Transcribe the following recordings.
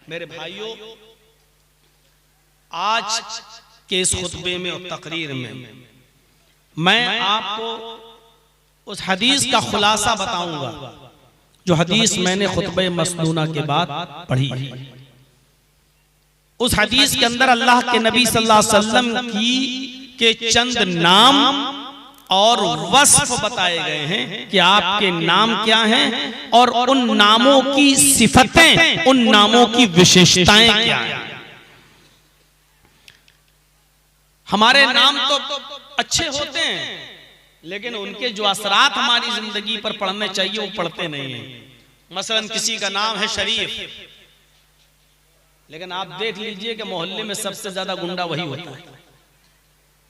मेरे भाइयों, आज के इस खुतबे में और तकरीर में मैं आपको उस हदीस का खुलासा बताऊंगा जो हदीस मैंने खुतबे मसनूना के बाद पढ़ी। उस हदीस के अंदर अल्लाह के नबी सल्लल्लाहु अलैहि वसल्लम के चंद नाम और वस्फ बताए गए हैं कि आपके नाम क्या हैं और उन नामों की सिफतें, उन नामों की विशेषताएं क्या हैं। हमारे नाम तो अच्छे होते हैं, लेकिन उनके जो असरात हमारी जिंदगी पर पड़ने चाहिए वो पड़ते नहीं हैं। मसलन किसी का नाम है शरीफ, लेकिन आप देख लीजिए कि मोहल्ले में सबसे ज्यादा गुंडा वही होता है,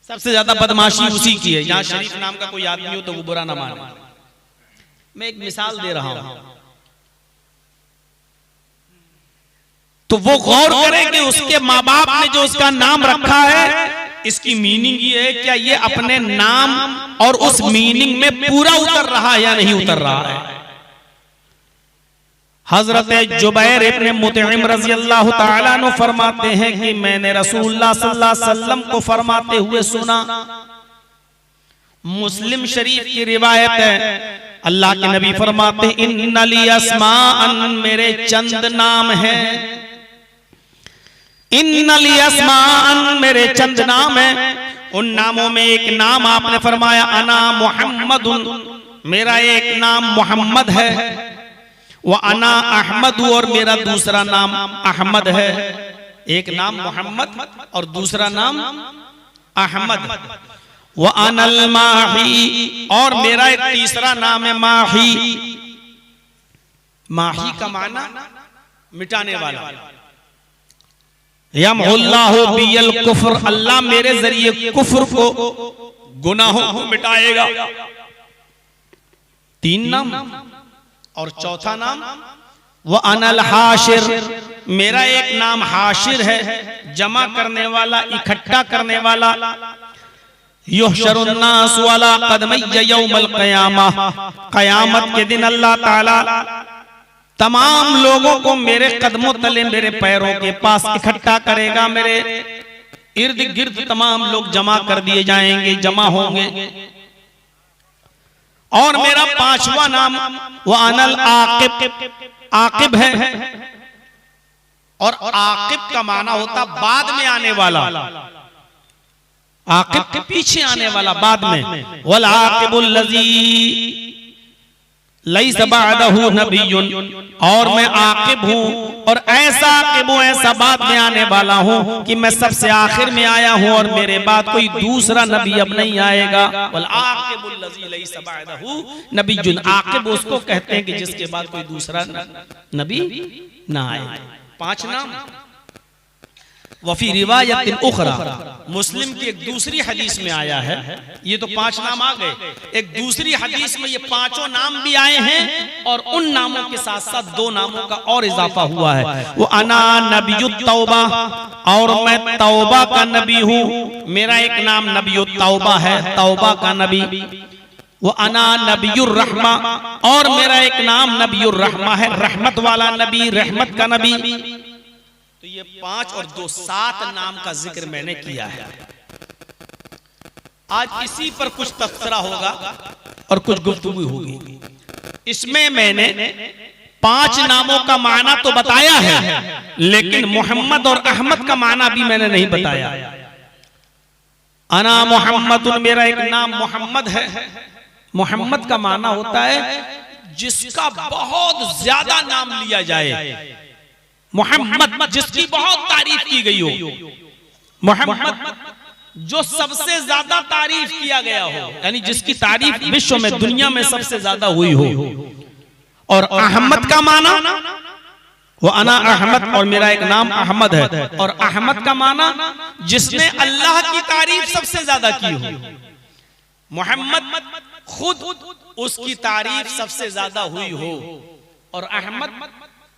सबसे ज्यादा बदमाशी उसी की है। यहाँ शरीफ नाम का कोई आदमी हो तो वो बुरा ना माने। मैं एक मिसाल दे रहा हूं, तो वो गौर करे कि उसके माँ बाप ने जो उसका नाम रखा है, इसकी मीनिंग ये है क्या ये अपने नाम और उस मीनिंग में पूरा उतर रहा है या नहीं उतर रहा है। हजरत जुबैर इब्न मुतइम रज़ी अल्लाह ताला अन्हु फरमाते हैं कि मैंने रसूलुल्लाह सल्लल्लाहु अलैहि वसल्लम को फरमाते हुए सुना। मुस्लिम शरीफ की रिवायत है, अल्लाह के नबी फरमाते हैं इन्ना ली अस्माअन, मेरे चंद नाम हैं। इन्ना ली अस्माअन, मेरे चंद नाम हैं। उन नामों में एक नाम आपने फरमाया अना मुहम्मदुन, मेरा एक नाम मोहम्मद है। वो अना अहमद, और मेरा दूसरा नाम अहमद है। एक नाम मोहम्मद और दूसरा नाम अहमद। वो अनल माही, और मेरा एक तीसरा नाम है माही। माही का माना मिटाने वाला। यमहुल्लाहु बियल कुफ्र, अल्लाह मेरे जरिए कुफ्र को, गुनाहों को मिटाएगा। तीन नाम। और चौथा नाम वो अनल हाशिर, मेरा एक नाम हाशिर है, जमा करने वाला, इकट्ठा करने वाला। युहशरुन्नास अला क़दमैय यौमल क़यामा, क़यामत के दिन अल्लाह ताला तमाम लोगों को मेरे कदमों तले, मेरे पैरों के पास इकट्ठा करेगा। मेरे इर्द गिर्द तमाम लोग जमा कर दिए जाएंगे, जमा होंगे। और मेरा पांचवा नाम वो अनल आकिब, आकिब है। और आकिब का माना होता बाद में आने वाला, आकिब के पीछे आने वाला, बाद में। वल आकिबुल लज़ी लैसा बअदहु नबियुन, और मैं आकिब हूँ, और ऐसा आकिब हूँ, ऐसा बाद में आने वाला हूँ कि मैं सबसे आखिर में आया हूँ और मेरे बाद कोई दूसरा नबी अब नहीं आएगा। वल आकिबुल लज़ी लैसा बअदहु नबियुन, आकिब उसको कहते हैं कि जिसके बाद कोई दूसरा नबी ना आए। पांच नाम। वफी रिवायतिन उखरा, मुस्लिम की एक दूसरी हदीस में आया है, ये तो पांच नाम आ गए। एक दूसरी हदीस में ये पांचों नाम भी आए हैं, और उन नामों के साथ साथ दो नामों का और इजाफा हुआ है। वो अना नबियुत तौबा, और मैं तौबा का नबी हूँ। मेरा एक नाम नबियुत तौबा है, तौबा का नबी। वो अना नबियुर रहमा, और मेरा एक नाम नबियुर रहमा है, रहमत वाला नबी, रहमत का नबी। तो ये पांच और दो, सात नाम का जिक्र मैंने किया है। आज इसी पर कुछ तबसरा होगा और कुछ गुफ्तगू होगी। इसमें मैंने पांच नामों का माना तो बताया है, लेकिन मोहम्मद और अहमद का माना भी मैंने नहीं बताया। अना मोहम्मदुन, मेरा एक नाम मोहम्मद है। मोहम्मद का माना होता है जिसका बहुत ज्यादा नाम लिया जाए, मोहम्मद जिसकी बहुत तारीफ की गई हो, मोहम्मद जो सबसे ज्यादा तारीफ किया गया हो, यानी जिसकी तारीफ विश्व में, दुनिया में सबसे ज्यादा हुई हो। और अहमद का माना वो अना अहमद, और मेरा एक नाम अहमद है। और अहमद का माना जिसने अल्लाह की तारीफ सबसे ज्यादा की हो। मोहम्मद खुद उसकी तारीफ सबसे ज्यादा हुई हो, और अहमद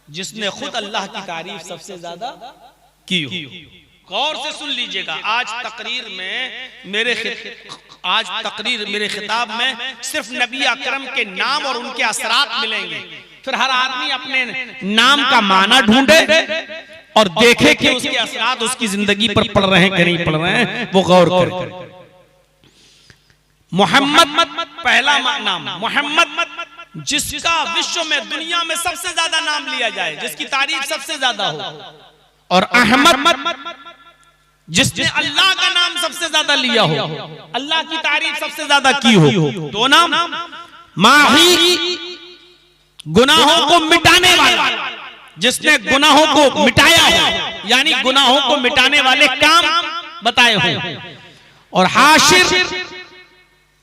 जिसने खुद अल्लाह की तारीफ सबसे ज्यादा की हो। गौर से सुन लीजिएगा। आज तकरीर मेरे खिताब में सिर्फ नबी अकरम के नाम और उनके असरात मिलेंगे। फिर हर आदमी अपने नाम का माना ढूंढे और देखे कि उसके असरात उसकी जिंदगी पर पड़ रहे हैं कि नहीं पड़ रहे हैं, वो गौर करें। मोहम्मद पहला नाम, मोहम्मद जिसका विश्व में दुनिया में सबसे ज्यादा नाम लिया जाए, जिसकी तारीफ सबसे ज्यादा हो, और अहमद जिसने अल्लाह का नाम सबसे ज्यादा लिया हो, अल्लाह की तारीफ सबसे ज्यादा की हो। दो नाम, माही गुनाहों को मिटाने वाला, जिसने गुनाहों को मिटाया हो, यानी गुनाहों को मिटाने वाले काम बताए हो, और हाशिर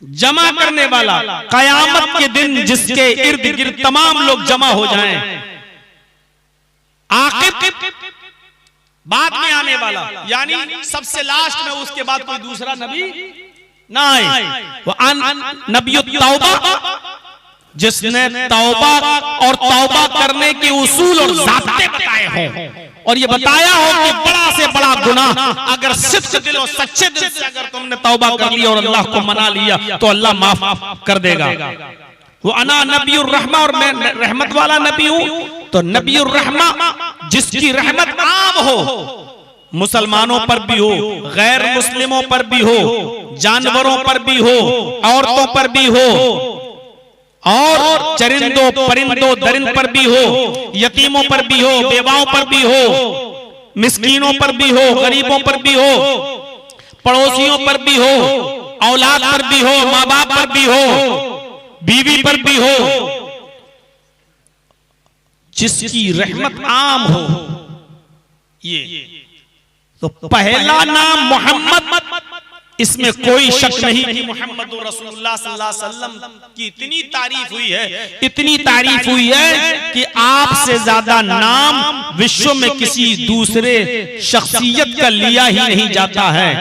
जमा करने वाला, कयामत के दिन जिसके इर्द गिर्द तमाम लोग जमा हो जाएं, आखिर बाद में आने वाला, यानी सबसे लास्ट में उसके बाद कोई दूसरा नबी ना आए, वो नबी तौबा, जिसने तौबा और तौबा करने के उसूल और ज़ाब्ते बताए हों, और ये बताया हो कि बड़ा से बड़ा गुनाह अगर सिद्ध दिल और सच्चे दिल से अगर तुमने तौबा कर लिया और अल्लाह को मना लिया तो अल्लाह माफ कर देगा। वो अना नबीउर रहमा, और मैं रहमत वाला नबी हूं। तो नबीउर रहमा जिसकी रहमत आम हो, मुसलमानों पर भी हो, गैर मुस्लिमों पर भी हो, जानवरों पर भी हो, औरतों पर भी हो, और चरिंदों परिंदों दरिंद पर भी हो, यतीमों पर भी हो, बेवाओं पर भी हो, मिस्कीनों पर भी हो, गरीबों पर भी हो, पड़ोसियों पर भी हो, औलाद पर भी हो, माँ बाप पर भी हो, बीवी पर भी हो, जिसकी रहमत आम हो। ये तो पहला नाम मोहम्मद, इसमें कोई शक नहीं कि मोहम्मद रसूलुल्लाह सल्लल्लाहु अलैहि वसल्लम की इतनी तारीफ हुई है, इतनी तारीफ हुई है कि आपसे ज्यादा नाम विश्व में किसी दूसरे शख्सियत का लिया ही नहीं जाता है।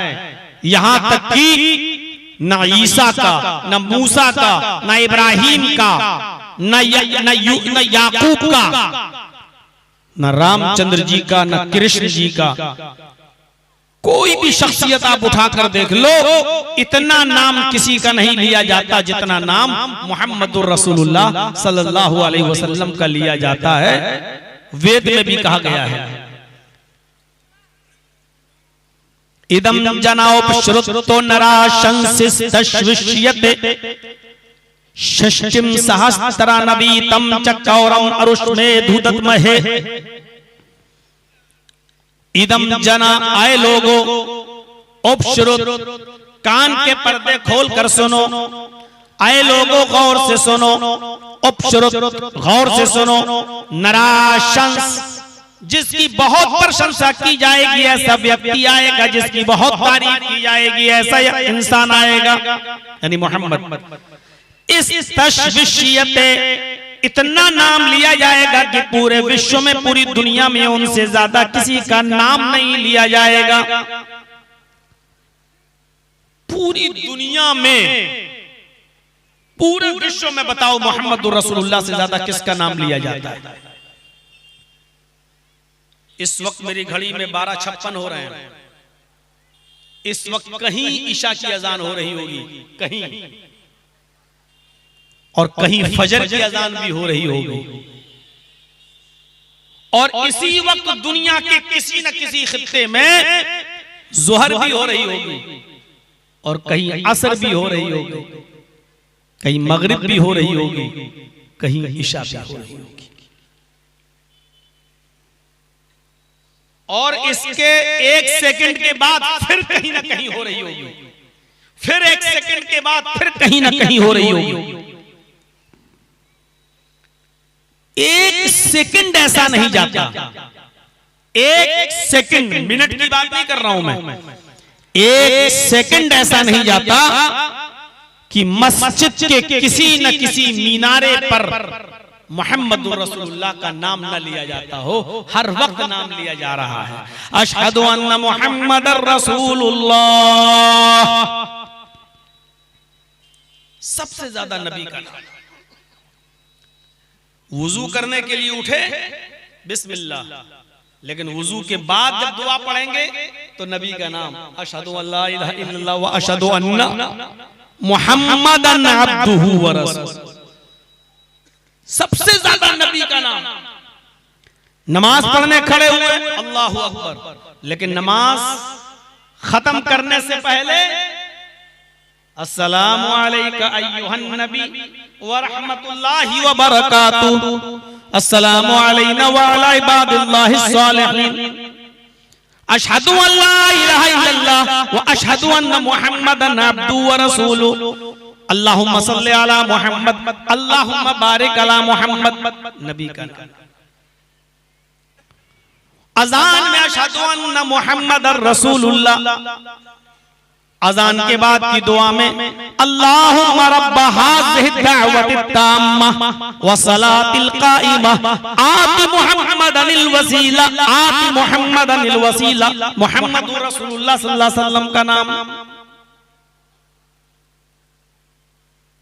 यहां तक कि न ईसा का, न मूसा का, न इब्राहिम का, न याकूब का, न रामचंद्र जी का, न कृष्ण जी का, कोई भी शख्सियत आप उठाकर देख लो, इतना नाम किसी का नहीं लिया जाता जितना नाम मुहम्मदुर रसूलुल्लाह सल्लल्लाहु अलैहि वसल्लम का लिया जाता है। वेद में भी कहा गया है, इदम जनाओपश्रुतो नरा शंसिस्तश्विष्यते षष्टिम सहस्त्रा नबीतम चक्रौरम अरुष्मेधुदत्महे। इदम जना, आए लोगो, उपश्रुत, कान के पर्दे खोल कर सुनो, आए लोगो गौर से सुनो, उपश्रुत गौर से सुनो, नराशंस जिसकी बहुत प्रशंसा की जाएगी ऐसा व्यक्ति आएगा, जिसकी बहुत तारीफ की जाएगी ऐसा इंसान आएगा, यानी मोहम्मद। इस तशविशियते, इतना नाम लिया जाएगा कि पूरे विश्व में, पूरी दुनिया में उनसे ज्यादा किसी का नाम नहीं लिया जाएगा। पूरी दुनिया में, पूरे विश्व में बताओ मोहम्मद रसूलुल्लाह से ज्यादा किसका नाम लिया जाता है? इस वक्त मेरी घड़ी में 12:56 हो रहे हैं। इस वक्त कहीं ईशा की अजान हो रही होगी, कहीं, और कहीं फजर की अजान भी हो रही होगी, और इसी वक्त दुनिया के किसी न किसी खित्ते में ज़ोहर भी हो रही होगी, और कहीं असर भी हो रही होगी, कहीं मगरिब भी हो रही होगी, कहीं ईशा भी हो रही होगी। और इसके एक सेकंड के बाद फिर कहीं ना कहीं हो रही होगी, फिर एक सेकंड के बाद फिर कहीं ना कहीं हो रही होगी। एक सेकंड ऐसा नहीं जाता, एक सेकंड, मिनट की बात नहीं कर रहा हूं मैं, एक सेकंड ऐसा नहीं जाता कि मस्जिद के किसी न किसी मीनारे पर मुहम्मद रसूलुल्लाह का नाम न लिया जाता हो। हर वक्त नाम लिया जा रहा है, अशहदु अन्ना मुहम्मदर रसूलुल्लाह। सबसे ज्यादा नबी का नाम। वुजू करने के लिए उठे बिस्मिल्लाह, लेकिन वुजू के बाद जब दुआ पढ़ेंगे तो नबी का नाम, अशहदु अल्ला इलाहा इल्लल्लाह व अशहदु अन्ना मुहम्मदन अब्दुहु व रसूलुहु। सबसे ज्यादा नबी का नाम। नमाज पढ़ने खड़े हुए अल्लाहु अकबर, लेकिन नमाज खत्म करने से पहले अस्सलामु अलैका अय्युहन नबी व रहमतुल्लाहि व बरकातुहू, अस्सलामु अलैना व अला इबादिल्लाहिस सालिहीन, अशहदु अल्ला इलाहा इल्लल्लाह व अशहदु अन्ना मुहम्मदन अब्दुहु व रसूलुहू, अल्लाहुम्मा सल्लि अला मुहम्मद, अल्लाहुम्मा बारिक अला मुहम्मद। नबी का नाम। अजान में अशहदु अन्ना मुहम्मदर रसूलुल्लाह, अजान के बाद की दुआ में अल्लाहुम्मा रब्ब हाज़िहि दाअवतित ताम्मा व सलातिल क़ाइमा आति मुहम्मदनिल वसीला, आति मुहम्मदनिल वसीला, मुहम्मदुर रसूलुल्लाह सल्लल्लाहु अलैहि वसल्लम का नाम।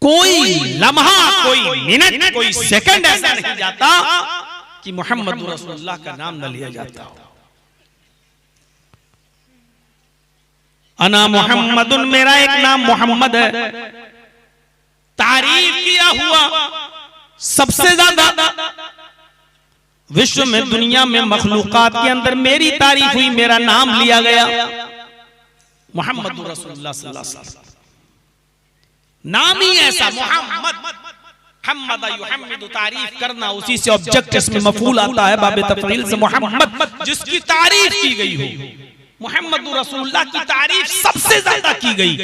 कोई लम्हा, कोई मिनट, कोई सेकंड ऐसा नहीं जाता कि मुहम्मदुर रसूलुल्लाह का नाम न लिया जाता हो। अना मुहम्मदुन, मेरा एक नाम मोहम्मद है। तारीफ किया हुआ सबसे ज्यादा विश्व में, दुनिया में, मखलूकात के अंदर मेरी तारीफ हुई, मेरा नाम लिया गया मुहम्मदुर रसूलुल्लाह सल्लल्लाहु अलैहि वसल्लम। नाम ही ऐसा मोहम्मद, हम्मद युहम्मिदु, तारीफ करना, उसी से ऑब्जेक्ट इसमें मफूल आता है बाबे तफसील से, मोहम्मद जिसकी तारीफ की गई हो। मुहम्मद रसूलुल्लाह की तारीफ सबसे ज्यादा की गई।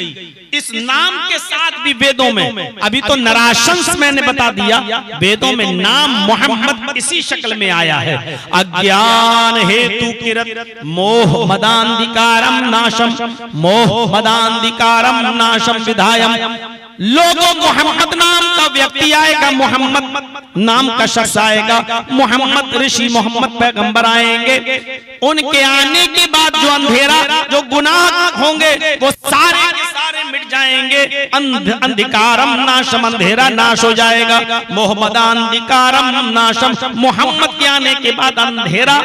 इस नाम के साथ भी वेदों में, अभी तो नराशंस मैंने बता दिया, वेदों में नाम मोहम्मद इसी शक्ल में आया है। अज्ञान हेतु किरत मोह मदांधिकारम नाशम, मोह मदांधिकारम नाशम विधायम। लोगों, मोहम्मद नाम का व्यक्ति आएगा, मोहम्मद नाम का शख्स आएगा, मोहम्मद ऋषि, मोहम्मद पैगंबर आएंगे। उनके आने के बाद जो अंधेरा, जो गुनाह होंगे वो सारे के सारे मिट जाएंगे। अंधिकारम नाशम, अंधेरा नाश हो जाएगा। मोहम्मद अंधिकारम नाशम, मोहम्मद के आने के बाद अंधेरा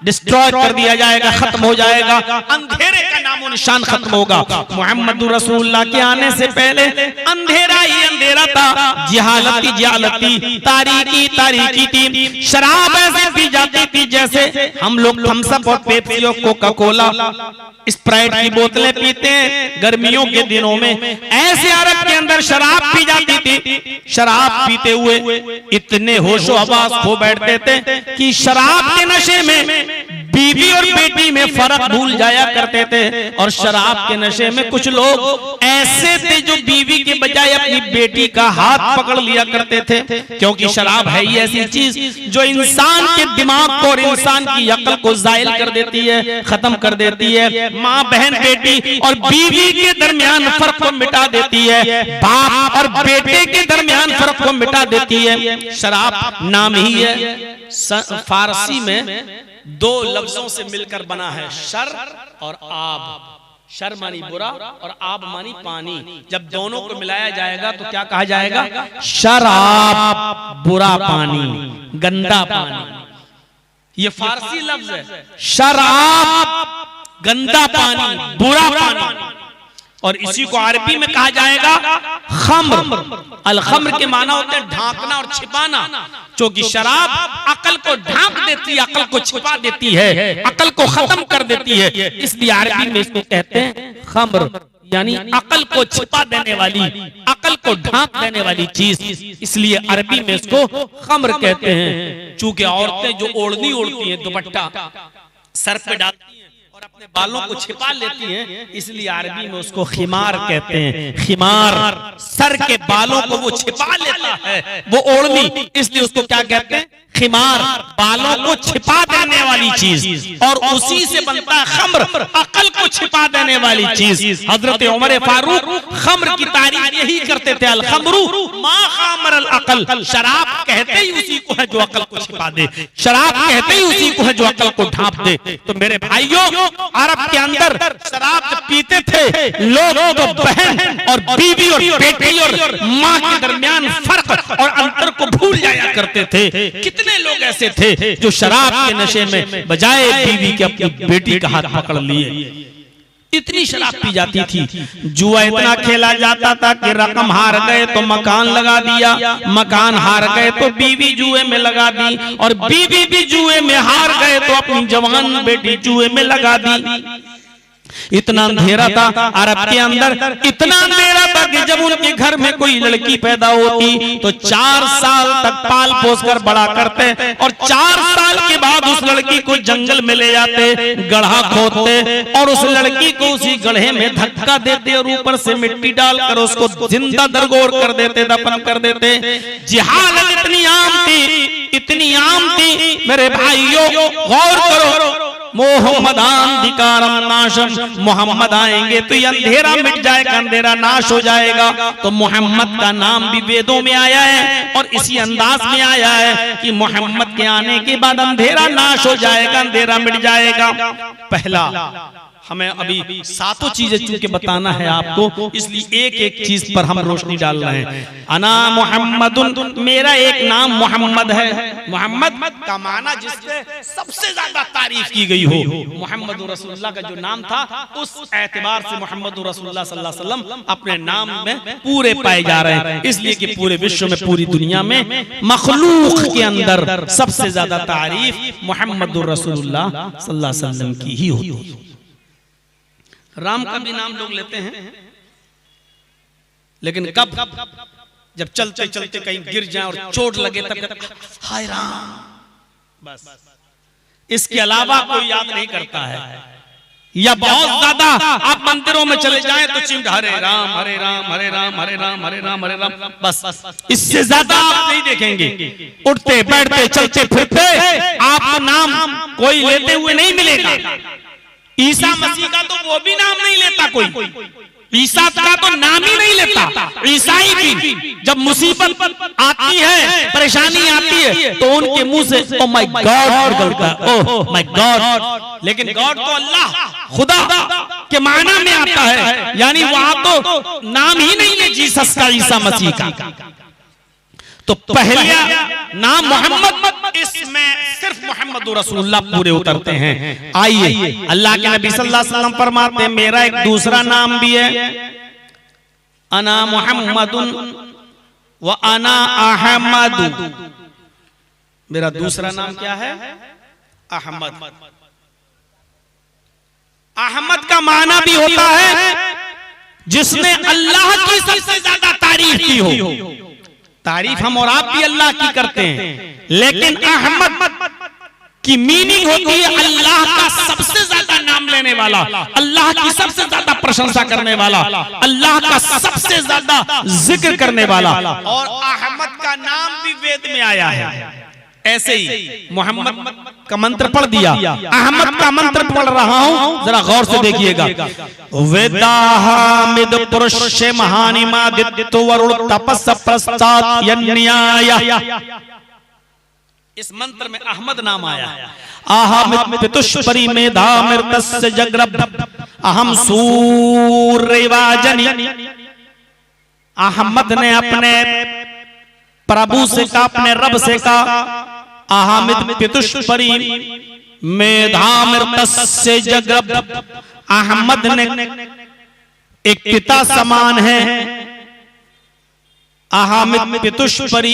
डिस्ट्रॉय कर दिया जाएगा, खत्म हो जाएगा, अंधेरे का नामो निशान खत्म होगा। मुहम्मद रसूलुल्लाह के आने से पहले अंधेरा ही अंधेरा था, जहालती जहालती, तारीकी तारीकी थी। शराब ऐसे पी जाती थी जैसे हम लोग थम्सअप और पेप्सी और कोका कोला, स्प्राइट की बोतलें पीते हैं गर्मियों के दिनों में, ऐसे अरब के अंदर शराब पी जाती थी। शराब पीते हुए इतने होशो हवास खो बैठते थे कि शराब के नशे में बीवी और बेटी में फर्क भूल जाया करते थे। और शराब के नशे में कुछ लोग ऐसे थे जो बीवी के बजाय अपनी बेटी का हाथ पकड़ लिया करते थे, क्योंकि शराब है ही ऐसी चीज जो इंसान के दिमाग को और इंसान की अक्ल को जायल कर देती है, खत्म कर देती है। माँ बहन बेटी और बीवी के दरमियान फर्क को मिटा देती है, बाप और बेटे के दरमियान फर्क को मिटा देती है। शराब नाम ही है, फारसी में दो लफ्जों से मिलकर बना है, शर और आब। शर मानी बुरा और आब मानी पानी। जब दोनों को मिलाया जाएगा तो क्या कहा जाएगा? शराब, बुरा पानी, गंदा पानी। ये फारसी लफ्ज है, शराब, गंदा पानी, बुरा पानी। और इसी को अरबी में कहा जाएगा खम्र। अल खम्र के माना होते हैं ढांकना और छिपाना, क्योंकि शराब अकल को ढांक देती है, अकल को छिपा देती है, अकल को खत्म कर देती है। इसलिए अरबी में इसको कहते हैं खम्र, यानी अकल को छिपा देने वाली, अकल को ढांक देने वाली चीज। इसलिए अरबी में इसको खम्र कहते हैं। चूंकि औरतें जो ओढ़नी ओढ़ती हैं, दुपट्टा सर पे डालती हैं और अपने बालों को छिपा लेती हैं, इसलिए अरबी में उसको खिमार कहते हैं। खिमार, सर के बालों को वो छिपा लेता है, वो ओढ़नी, इसलिए उसको क्या कहते हैं? खिमार, बालों को छिपा देने वाली चीज। और उसी से बनता है खम्र, अकल को छिपा देने वाली चीज। हजरत उमर फारूक खम्र की तारीफ यही करते थे, अल खम्रु मा खामर अल अकल। शराब कहते ही उसी को है जो अकल को छिपा दे, शराब कहते ही उसी को है जो अकल को ढांप दे। तो मेरे भाइयों, अरब के अंदर शराब जब पीते थे लोग, तो बहन और बीवी और बेटी और माँ के दरमियान फर्क और अंतर को भूल जाया करते थे। कितने लोग ऐसे थे जो शराब के नशे में बजाय बीवी के अपनी बेटी का हाथ पकड़ लिए। इतनी शराब पी जाती थी। जुआ इतना खेला जाता था कि रकम हार गए तो मकान लगा दिया, मकान हार गए तो बीवी जुए में लगा दी, और बीवी भी जुए में हार गए तो अपनी जवान बेटी जुए में लगा दी। इतना अंधेरा था अरब के अंदर, इतना अंधेरा था कि जब उनके घर में कोई लड़की पैदा होती तो 4 साल तक पाल पोस कर बड़ा करते, और 4 साल के बाद उस लड़की को जंगल में ले जाते, गड्ढा खोदते और उस लड़की को उसी गड्ढे में धक्का देते और ऊपर से मिट्टी डालकर उसको जिंदा दरगोर कर देते, दफन कर देते। जिहालत इतनी आम थी, इतनी आम थी मेरे भाइयों, गौर करो। मोहम्मदान धिकारम नाशम, मोहम्मद आएंगे तो ये अंधेरा मिट जाएगा, अंधेरा नाश हो जाएगा। तो मोहम्मद का नाम भी वेदों में आया है और इसी अंदाज में आया है कि मोहम्मद के आने के बाद अंधेरा नाश हो जाएगा, अंधेरा मिट जाएगा। पहला, हमें अभी 7 चीजें चूंकि बताना है आपको, इसलिए एक एक चीज पर हम रोशनी डाल रहे हैं। अना मोहम्मदुन, मेरा एक नाम मोहम्मद है। मोहम्मद का माना जिससे सबसे ज्यादा तारीफ की गई हो, मोहम्मद रसूलुल्लाह का जो नाम था उस एतबार से मोहम्मद रसूलुल्लाह सल्लल्लाहु अलैहि वसल्लम अपने नाम में पूरे पाए जा रहे हैं। इसलिए कि पूरे विश्व में, पूरी दुनिया में मखलूक के अंदर सबसे ज्यादा तारीफ मोहम्मद रसूलुल्लाह सल्लल्लाहु अलैहि वसल्लम की ही होती है। राम का भी नाम लोग लेते हैं, लेकिन कब, जब चलते चलते कहीं गिर जाए और चोट लगे तब हाय राम, बस। इसके अलावा कोई याद नहीं करता है। या बहुत ज्यादा आप मंदिरों में चले जाएं तो चिंता हरे राम हरे राम हरे राम हरे राम हरे राम हरे राम, बस। इससे ज्यादा आप नहीं देखेंगे। उठते बैठते चलते फिरते आपको नाम कोई लेते हुए नहीं मिलेगा। ईसा मसीह का तो वो भी नाम नहीं लेता कोई, ईसा का तो नाम ही नहीं लेता। ईसाई भी जब मुसीबत आती है, परेशानी आती है, तो उनके मुंह से ओ माय गॉड निकलता है, ओह माय गॉड। लेकिन गॉड तो अल्लाह, खुदा के माना में आता है, यानी वहां तो नाम ही नहीं है जीसस का, ईसा मसीह का। तो पहला नाम मोहम्मद, इसमें सिर्फ मोहम्मद रसूलुल्लाह पूरे उतरते हैं। आइए, अल्लाह के नबी सल्लल्लाहु अलैहि वसल्लम फरमाते हैं मेरा एक दूसरा नाम भी है, अना मोहम्मदुन व अना अहमद। मेरा दूसरा नाम क्या है? अहमद। अहमद का माना भी होता है जिसने अल्लाह की सबसे ज्यादा तारीफ की हो। तारीफ हम और आप भी अल्लाह की करते हैं, लेकिन अहमद की मीनिंग होती है अल्लाह का सबसे ज्यादा नाम लेने वाला, अल्लाह की सबसे ज्यादा प्रशंसा करने वाला, अल्लाह का सबसे ज्यादा जिक्र करने वाला। और अहमद का नाम भी वेद में आया है। ऐसे ही मोहम्मद का मंत्र पढ़ दिया, अहमद का मंत्र पढ़ रहा हूं, जरा गौर से देखिएगा। वेदाहमिद पुरुष महानिमादित्य वरुण तपस प्रस्तात् यन्याय, इस मंत्र में अहमद नाम आया। अहमद पितुष्परि मेधामृतस्य जग्रभ अहम सूर्यवाजनि। अहमद ने अपने प्रभु से कहा, अपने रब से कहा, अहमद पितुष्परि मेधामृतस्य जग्रभ। अहमद ने एक पिता समान है। अहमद पितुष्परि,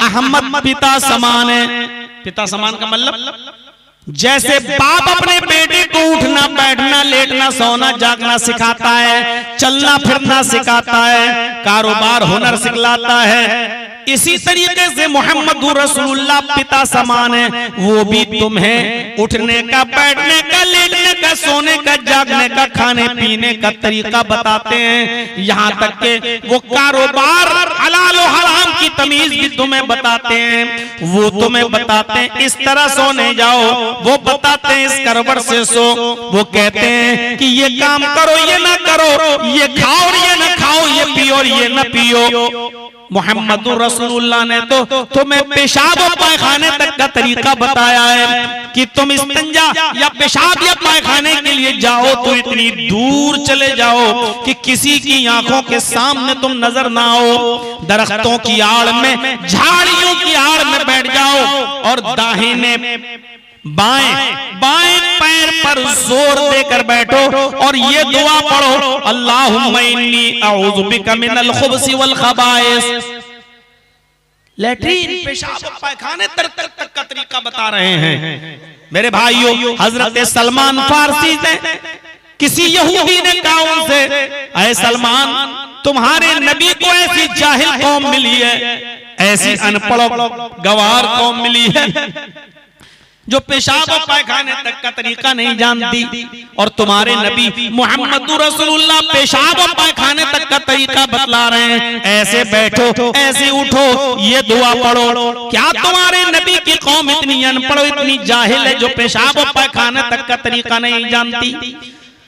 अहमद पिता समान है। पिता समान का मतलब जैसे बाप अपने बेटे को उठना बैठना लेटना सोना जागना सिखाता है, चलना फिरना सिखाता है, कारोबार हुनर सिखलाता है, इसी तरीके से मोहम्मद रसूलुल्लाह पिता समान है। वो भी तुम्हें उठने का बैठने का लेटने का सोने का जागने का खाने पीने का तरीका बताते हैं। यहाँ तक के वो कारोबार हलाल और हराम की तमीज भी तुम्हें बताते हैं। वो तुम्हें बताते हैं इस तरह सोने जाओ, वो बताते हैं इस करवट से सो। वो कहते हैं कि ये काम करो ये ना करो, ये खाओ और ये ना खाओ, ये पियो और ये ना पियो। मोहम्मद रसूलुल्लाह ने तो तुम्हें पेशाब और पायखाने तक का तरीका बताया है कि तुम इस्तिंजा या पेशाब या पायखाने के लिए जाओ तो इतनी दूर चले जाओ कि किसी की आंखों के सामने तुम नजर ना आओ। दरख्तों की आड़ में, झाड़ियों की आड़ में बैठ जाओ और दाहिने बाएं बाएं पैर पर जोर देकर बैठो और ये दुआ पढ़ो, अल्लाहुम्मा इन्नी अऊज़ु बिका मिनल खुब्सी वल खबाइस। लैट्रीन, पेशाब, पायखाने तक का तरीका बता रहे हैं मेरे भाइयों। हजरत सलमान फारसी से किसी यहूदी ने कहा उनसे, ऐ सलमान, तुम्हारे नबी को ऐसी जाहिल कौम मिली है, ऐसी अनपढ़ गवार कौम मिली है जो पेशाब और पायखाने तक का तरीका नहीं जानती, और तुम्हारे नबी मोहम्मद रसूलुल्लाह पेशाब और पायखाने तक का तरीका बतला रहे हैं। ऐसे बैठो, ऐसे उठो, ये दुआ पढ़ो। क्या तुम्हारे नबी की कौम इतनी अनपढ़, इतनी जाहिल है जो पेशाब और पायखाने तक का तरीका नहीं जानती?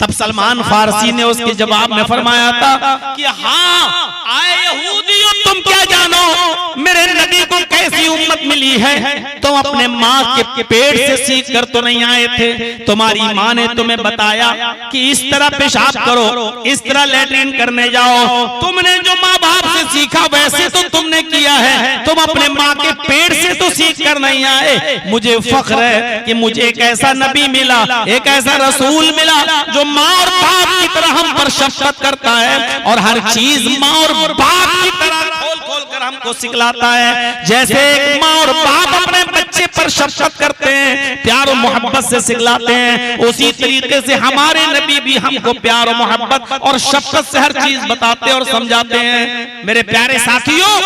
तब सलमान फारसी ने उसके जवाब में फरमाया था कि हाँ, आए यहूदियों, तुम क्या जानो मेरे नबी को कैसी उम्मत मिली है? तुम अपने माँ के पेट से सीख कर तो नहीं आए थे। तुम्हारी माँ ने तुम्हें बताया कि इस तरह पेशाब करो, इस तरह लैट्रिन करने जाओ। तुमने जो माँ बाप से सीखा वैसे तो तुमने किया है, तुम अपने माँ के पेट से तो सीख कर नहीं आए। मुझे फख्र है कि मुझे एक ऐसा नबी मिला, एक ऐसा रसूल मिला जो माँ और बाप की तरह हम पर शफकत करता है और हर चीज माँ और बाप की तरह खोल खोल कर हमको सिखलाता है। जैसे एक माँ और बाप अपने बच्चे पर शफकत करते हैं, प्यार और मोहब्बत से सिखलाते हैं, उसी तरीके से हमारे नबी भी हमको प्यार और मोहब्बत और शफकत से हर चीज बताते और समझाते हैं। मेरे प्यारे साथियों,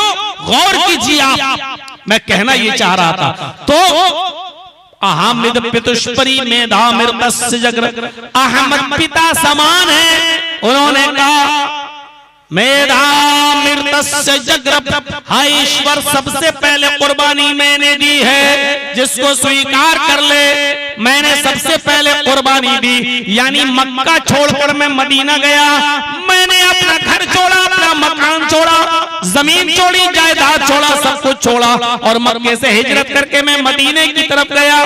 गौर कीजिए आप, मैं कहना ये चाह रहा था। तो अहमद पितुष्परी मेधा मिर्तस्य जगर, अहमद पिता समान है। उन्होंने कहा मेधा मिर्तस्य जगर, हाय ईश्वर, सबसे पहले कुर्बानी मैंने दी है, जिसको स्वीकार कर ले मैंने सबसे पहले कुर्बानी दी। यानी मक्का छोड़कर मैं मदीना गया, मैंने अपना घर छोड़ा, अपना मकान छोड़ा, जमीन छोड़ी, जायदाद छोड़ा, सब कुछ छोड़ा और मक्के से हिजरत करके मैं मदीने की तरफ गया।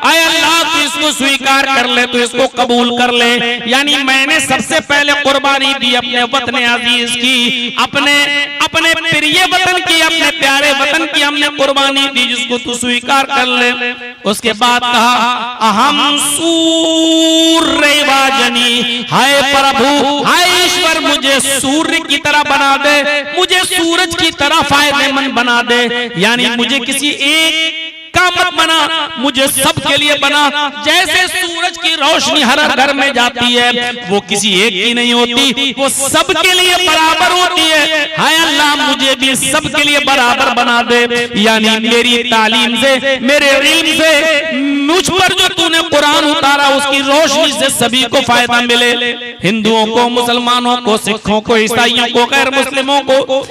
आए अल्लाह, तो इसको स्वीकार कर ले, तो इसको कबूल कर ले। यानी मैंने सबसे पहले कुर्बानी दी अपने वतन अजीज की, अपने अपने प्रिय वतन की, अपने प्यारे वतन की हमने कुर्बानी दी, जिसको तू स्वीकार कर ले। उसके बाद कहा अहम सूर्य वाजनी, हाय प्रभु, हाय ईश्वर, मुझे सूर्य की तरह बना दे, मुझे सूरज की तरह फायदेमंद बना दे। यानी मुझे किसी एक का मत बना, मुझे सबके लिए बना। जैसे सूरज की रोशनी हर घर में जाती है, वो किसी एक की नहीं होती, वो सबके लिए बराबर होती है। हाय अल्लाह, मुझे भी सबके लिए बराबर बना दे। यानी मेरी तालीम से, मेरे इल्म से, मुझ पर जो तूने कुरान उतारा उसकी रोशनी से सभी को फायदा मिले, हिंदुओं को, मुसलमानों को, सिखों को, ईसाइयों को, गैर मुस्लिमों को,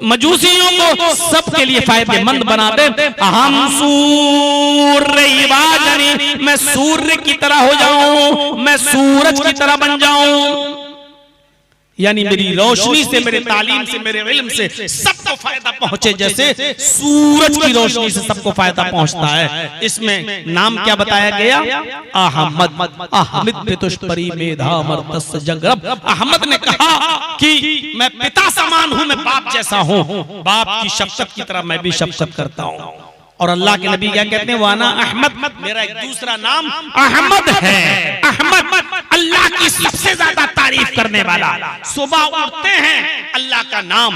मजूसियों को, सबके लिए फायदेमंद बना दे। अहम सूर्य वाजनी, मैं सूर्य की तरह हो जाऊं, मैं सूरज की तरह बन जाऊं। यानी मेरी रोशनी से, मेरे तालीम से, मेरे इल्म से सबको फायदा पहुंचे, जैसे सूरज की रोशनी से सबको फायदा पहुंचता है। इसमें नाम क्या बताया गया? अहमद। अहमद पितुष्परी मेधा मर्तस्य जगर। अहमद ने कहा कि मैं पिता समान हूं, मैं बाप जैसा हूं, बाप की शफकत की तरह मैं भी शफकत करता हूं। और अल्लाह के नबी क्या कहते हैं? वाना अहमद, मेरा एक दूसरा नाम अहमद है। अहमद अल्लाह की सबसे ज्यादा तारीफ करने वाला। सुबह उठते हैं अल्लाह का नाम,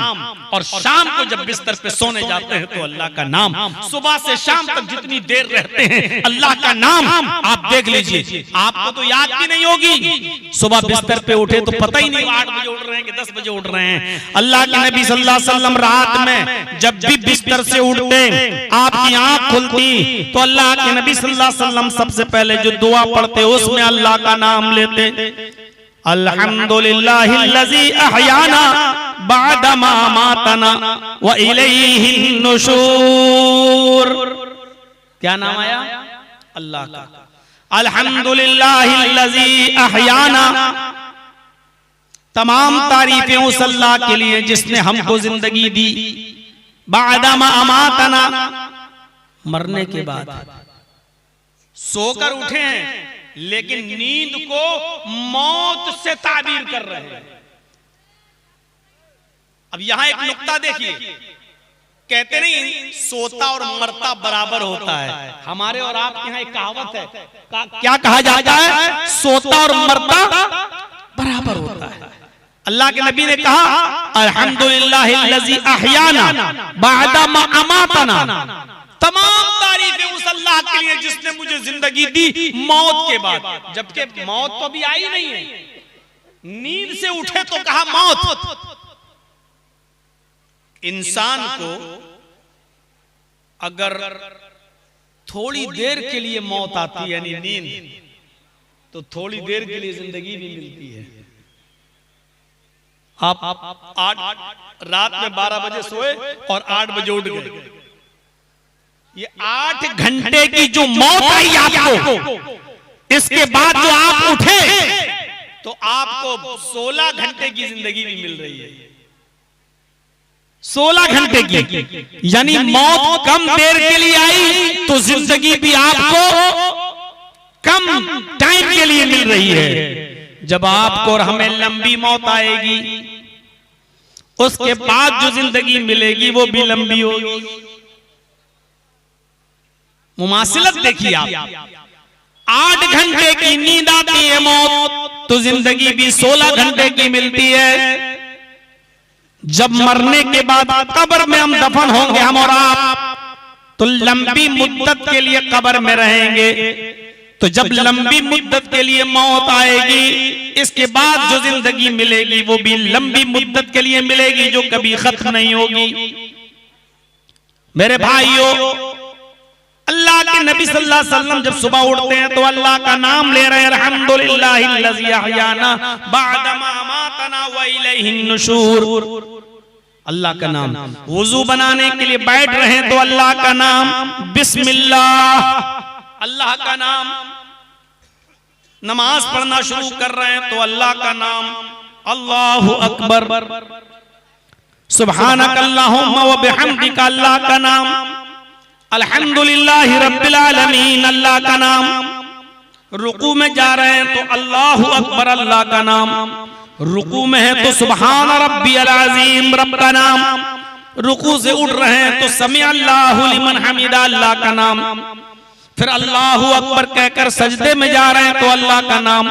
और शाम को जब बिस्तर पे सोने जाते हैं तो अल्लाह का नाम। सुबह से शाम तक जितनी देर रहते हैं अल्लाह का नाम। आप देख लीजिए, आपको तो याद भी नहीं होगी, सुबह बिस्तर पे उठे तो पता ही नहीं 8 बजे उठ रहे हैं कि 10 बजे उठ रहे हैं। अल्लाह के नबी सल्लल्लाहु अलैहि वसल्लम रात में जब भी बिस्तर से उठते, आपकी आंख खुलती, तो अल्लाह के नबी सल्लल्लाहु अलैहि वसल्लम सबसे पहले जो दुआ पढ़ते उसमें अल्लाह का नाम लेते। अल्हम्दुलिल्लाहिल्लज़ी अहयाना बअदा मा अमातना व इलैहिन नुशूर। क्या नाम आया? अल्लाह का। अल्हम्दुलिल्लाहिल्लज़ी अहयाना, तमाम तारीफें उस अल्लाह के लिए जिसने हमको जिंदगी दी। बअदा मा अमातना, मरने के बाद सोकर उठे हैं लेकिन नींद को मौत से ताबीर कर रहे हैं। अब यहां एक नुक्ता देखिए, कहते नहीं सोता और मरता बराबर होता है। हमारे और आपके यहाँ एक कहावत है, क्या कहा जाता है? सोता और मरता बराबर होता है। अल्लाह के नबी ने कहा अल्हम्दुलिल्लाहिल्लज़ी अहयाना बअदा मा अमातना, तमाम तारीफें उस अल्लाह के लिए जिसने मुझे जिंदगी दी मौत के बाद। जबकि मौत तो अभी आई नहीं है, नींद से उठे तो कहा मौत। इंसान को अगर थोड़ी देर के लिए मौत आती है यानी नींद, तो थोड़ी देर के लिए जिंदगी भी मिलती है। आप 8 रात में 12 बजे सोए और 8 बजे उठ गए, ये 8 घंटे की जो मौत आई आपको, इसके बाद जो आप उठे तो आपको 16 घंटे की जिंदगी भी मिल रही है। 16 घंटे की, यानी मौत कम देर के लिए आई तो जिंदगी भी आपको कम टाइम के लिए मिल रही है। जब आपको और हमें लंबी मौत आएगी, उसके बाद जो जिंदगी मिलेगी वो भी लंबी होगी। मुमासिलत देखिए आप, 8 घंटे की नींद आती है मौत, तो जिंदगी भी 16 घंटे की मिलती है। जब मरने के बाद कब्र में हम दफन होंगे, हम और आप, तो लंबी मुद्दत के लिए कब्र में रहेंगे। तो जब लंबी मुद्दत के लिए मौत आएगी, इसके बाद जो जिंदगी मिलेगी वो भी लंबी मुद्दत के लिए मिलेगी, जो कभी खत्म नहीं होगी। मेरे भाइयों, अल्लाह के नबी सल्लल्लाहु अलैहि वसल्लम जब सुबह उठते हैं तो अल्लाह का नाम ले रहे हैं, अल्हम्दुलिल्लाहिल्लज़ी अहयाना बअदा मा अमातना व इलैहिन नुशूर। अल्लाह का नाम। वुजू बनाने के लिए बैठ रहे हैं तो अल्लाह का नाम, बिस्मिल्लाह अल्लाह का नाम। नमाज पढ़ना शुरू कर रहे हैं तो अल्लाह का नाम, अल्लाहु अकबर, सुब्हानक अल्लाहुम्मा व बिहम्दिका अल्लाह का नाम, अल्हम्दुलिल्लाहि रब्बिल आलमीन अल्लाह का नाम। रुकू में जा रहे हैं तो अल्लाहु अकबर अल्लाह का नाम, रुकू में है तो सुब्हान रब्बियल अज़ीम रब का नाम, रुकू से उठ रहे हैं तो समी अल्लाहु लिमन हमिदा अल्लाह का नाम। फिर अल्लाहु अकबर कहकर सजदे में जा रहे हैं तो अल्लाह का नाम,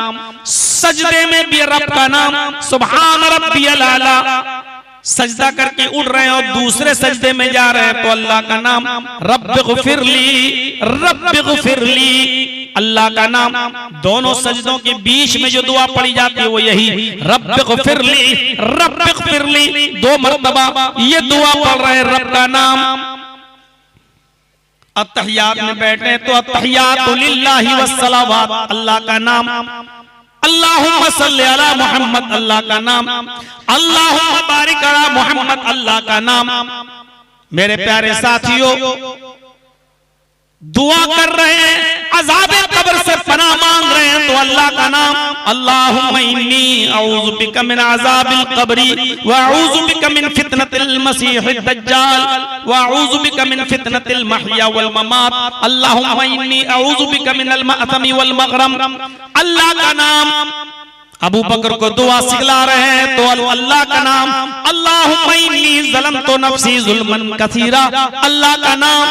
सजदे में भी रब का नाम, सुब्हान रब्बियल आला। सजदा करके उठ रहे हैं और दूसरे सजदे में जा रहे हैं तो अल्लाह का नाम, रब्बिग़फिरली रब्बिग़फिरली अल्लाह का नाम। दोनों सजदों के बीच में जो दुआ पढ़ी जाती है वो यही, रब्बिग़फिरली रब्बिग़फिरली, 2 मरतबा ये दुआ पढ़ रहे हैं, रब का नाम। अत्तहियात में बैठे तो अत्तहियातु लिल्लाहि वस्सलावात अल्लाह का नाम, अल्लाहुम्मा सल्ली अला मुहम्मद अल्लाह का नाम, अल्लाहुम्मा बारिक अला मुहम्मद अल्लाह का नाम। मेरे प्यारे साथियों, दुआ कर रहे हैं, अज़ाबे कब्र से पनाह मांग रहे हैं तो अल्लाह का नाम, अल्लाहुम्मा इन्नी अऊज़ु बिका मिन अज़ाबिल क़ब्रि व अऊज़ु बिका मिन फितनतिल मसीहिद दज्जाल व अऊज़ु बिका मिन फितनतिल महया वल ममात, अल्लाहुम्मा इन्नी अऊज़ु बिका मिनल मअतमी वल मग़रम अल्लाह का नाम। अबू बकर को दुआ सिखला रहे हैं तो अल्लाह का नाम, अल्लाहुम्मा इन्नी ज़लमतु नफ्सी ज़ुल्मन कसीरा अल्लाह का नाम।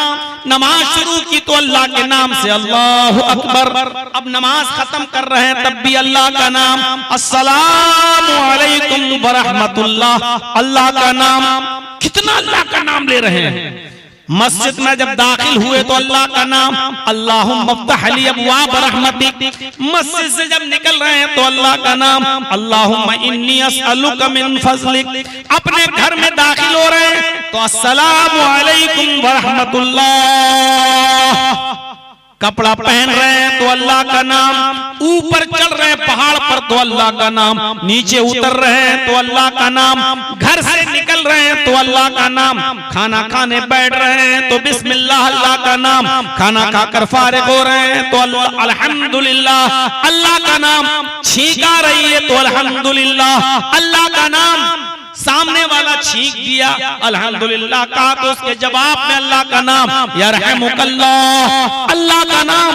नमाज शुरू की तो अल्लाह के नाम से, अल्लाहु अकबर। अब नमाज खत्म कर रहे हैं तब भी अल्लाह का नाम, अस्सलामु अलैकुम व रहमतुल्लाह अल्लाह का नाम। कितना अल्लाह का नाम ले रहे हैं। मस्जिद में जब दाखिल हुए तो अल्लाह का नाम, अल्लाहुम्मा फ़्तह ली अब्वाब रहमतिक। मस्जिद से जब निकल रहे हैं तो अल्लाह का नाम, अल्लाहुम्मा इन्नी अस्अलुका मिन फ़ज़लिक। अपने घर में दाखिल हो रहे हैं तो अस्सलामु अलैकुम व रहमतुल्लाह। कपड़ा पहन रहे हैं तो अल्लाह का नाम, ऊपर चल रहे हैं पहाड़ पर तो अल्लाह का नाम, नीचे उतर रहे हैं तो अल्लाह का नाम, घर से निकल रहे हैं तो अल्लाह का नाम, खाना खाने बैठ रहे हैं तो बिस्मिल्लाह अल्लाह का नाम, खाना खाकर फारिग हो रहे हैं तो अल्हम्दुलिल्लाह अल्लाह का नाम, छींक आ रही है तो अल्हम्दुलिल्लाह अल्लाह का नाम। सामने वाला छींक दिया अल्हम्दुलिल्लाह कहा तो उसके जवाब में अल्लाह का नाम, यरहमुकल्लाह अल्लाह का नाम।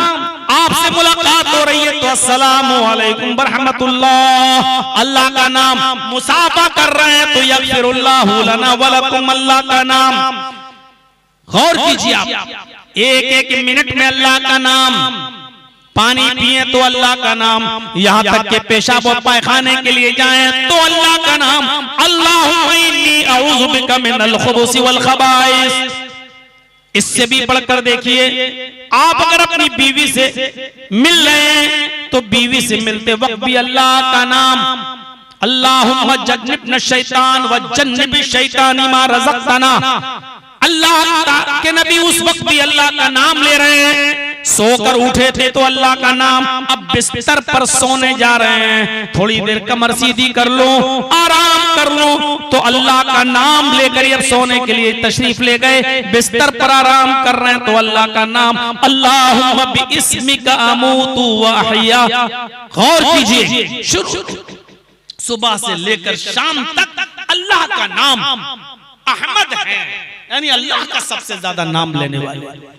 आपसे मुलाकात हो रही है तो अस्सलामु अलैकुम व रहमतुल्लाह अल्लाह का नाम। मुसाफा कर रहे हैं तो यगफिरुल्लाहु लना व लकुम अल्लाह का नाम। गौर कीजिए आप, एक एक मिनट में अल्लाह का नाम, पानी पिए तो अल्लाह का नाम, यहाँ तक के पेशाब और पायखाने के लिए जाएं तो अल्लाह का नाम, अल्लाहुम्मा इन्नी अऊज़ु बिका मिनल खुबुसी वल खबाइस। इससे भी बढ़कर देखिए, आप अगर अपनी बीवी से मिल रहे हैं तो बीवी से मिलते वक्त भी अल्लाह का नाम, अल्लाहुम्मा जन्निबना शैतान व जन्निबि शैतानी मा रज़क़तना। अल्लाह के नबी उस वक्त भी अल्लाह का नाम ले रहे हैं। सोकर उठे थे तो अल्लाह का नाम, अब बिस्तर पर सोने जा रहे हैं, थोड़ी देर कमर सीधी कर लो, आराम कर लो, तो अल्लाह का नाम लेकर अब सोने के लिए तशरीफ ले गए, बिस्तर पर आराम कर रहे हैं तो अल्लाह का नाम, अल्लाहुम्मा बिइस्मिका अमूतु व अहया। गौर कीजिए, शुरू सुबह से लेकर शाम तक अल्लाह का नाम अहमद है, यानी अल्लाह का सबसे ज्यादा नाम लेने वाले।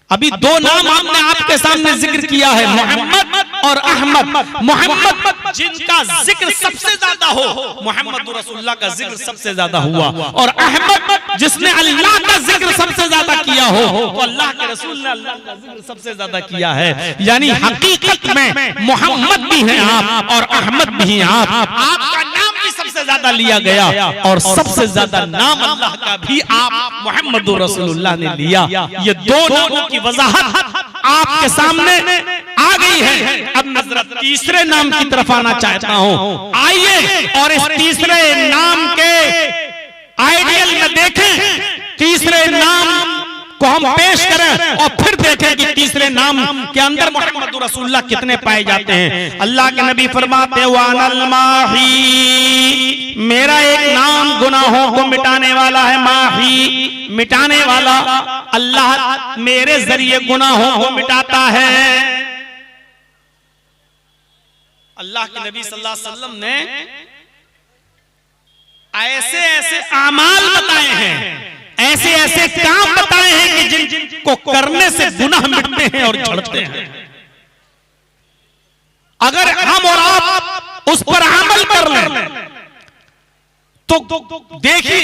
अभी दो नाम हमने आपके सामने जिक्र किया है, मोहम्मद और अहमद। मोहम्मद जिनका जिक्र सबसे ज्यादा हो, मोहम्मद रसूलुल्लाह का जिक्र सबसे ज्यादा हुआ, और अहमद जिसने अल्लाह का जिक्र सबसे ज्यादा किया हो, तो अल्लाह के रसूल ने अल्लाह का जिक्र सबसे ज्यादा किया है। यानी हकीकत में मोहम्मद भी हैं आप और अहमद भी हैं आप, आपका नाम भी सबसे ज्यादा लिया गया और सबसे ज्यादा नाम अल्लाह का भी आप मोहम्मद रसूलुल्लाह ने लिया। ये दो नामों की वजाहत आपके सामने आ गई है। अब नजर तीसरे नाम की तरफ आना चाहता हूं, आइए और इस तीसरे नाम के आइडियल में देखें, तीसरे नाम को हम पेश करें और फिर देखें कि तीसरे नाम के अंदर मोहम्मद रसूलुल्लाह कितने पाए जाते हैं। अल्लाह के नबी फरमाते हैं, वानल माही, मेरा एक नाम गुनाहों को मिटाने वाला है, माही मिटाने वाला, अल्लाह मेरे जरिए गुनाहों को मिटाता है। अल्लाह के नबी सल्लल्लाहु अलैहि वसल्लम ने ऐसे ऐसे आमाल बताए हैं, ऐसे ऐसे काम बताए हैं कि जिनको करने से गुनाह मिटते हैं और झड़ते हैं। अगर हम और आप उस पर अमल कर लें तो देखिए,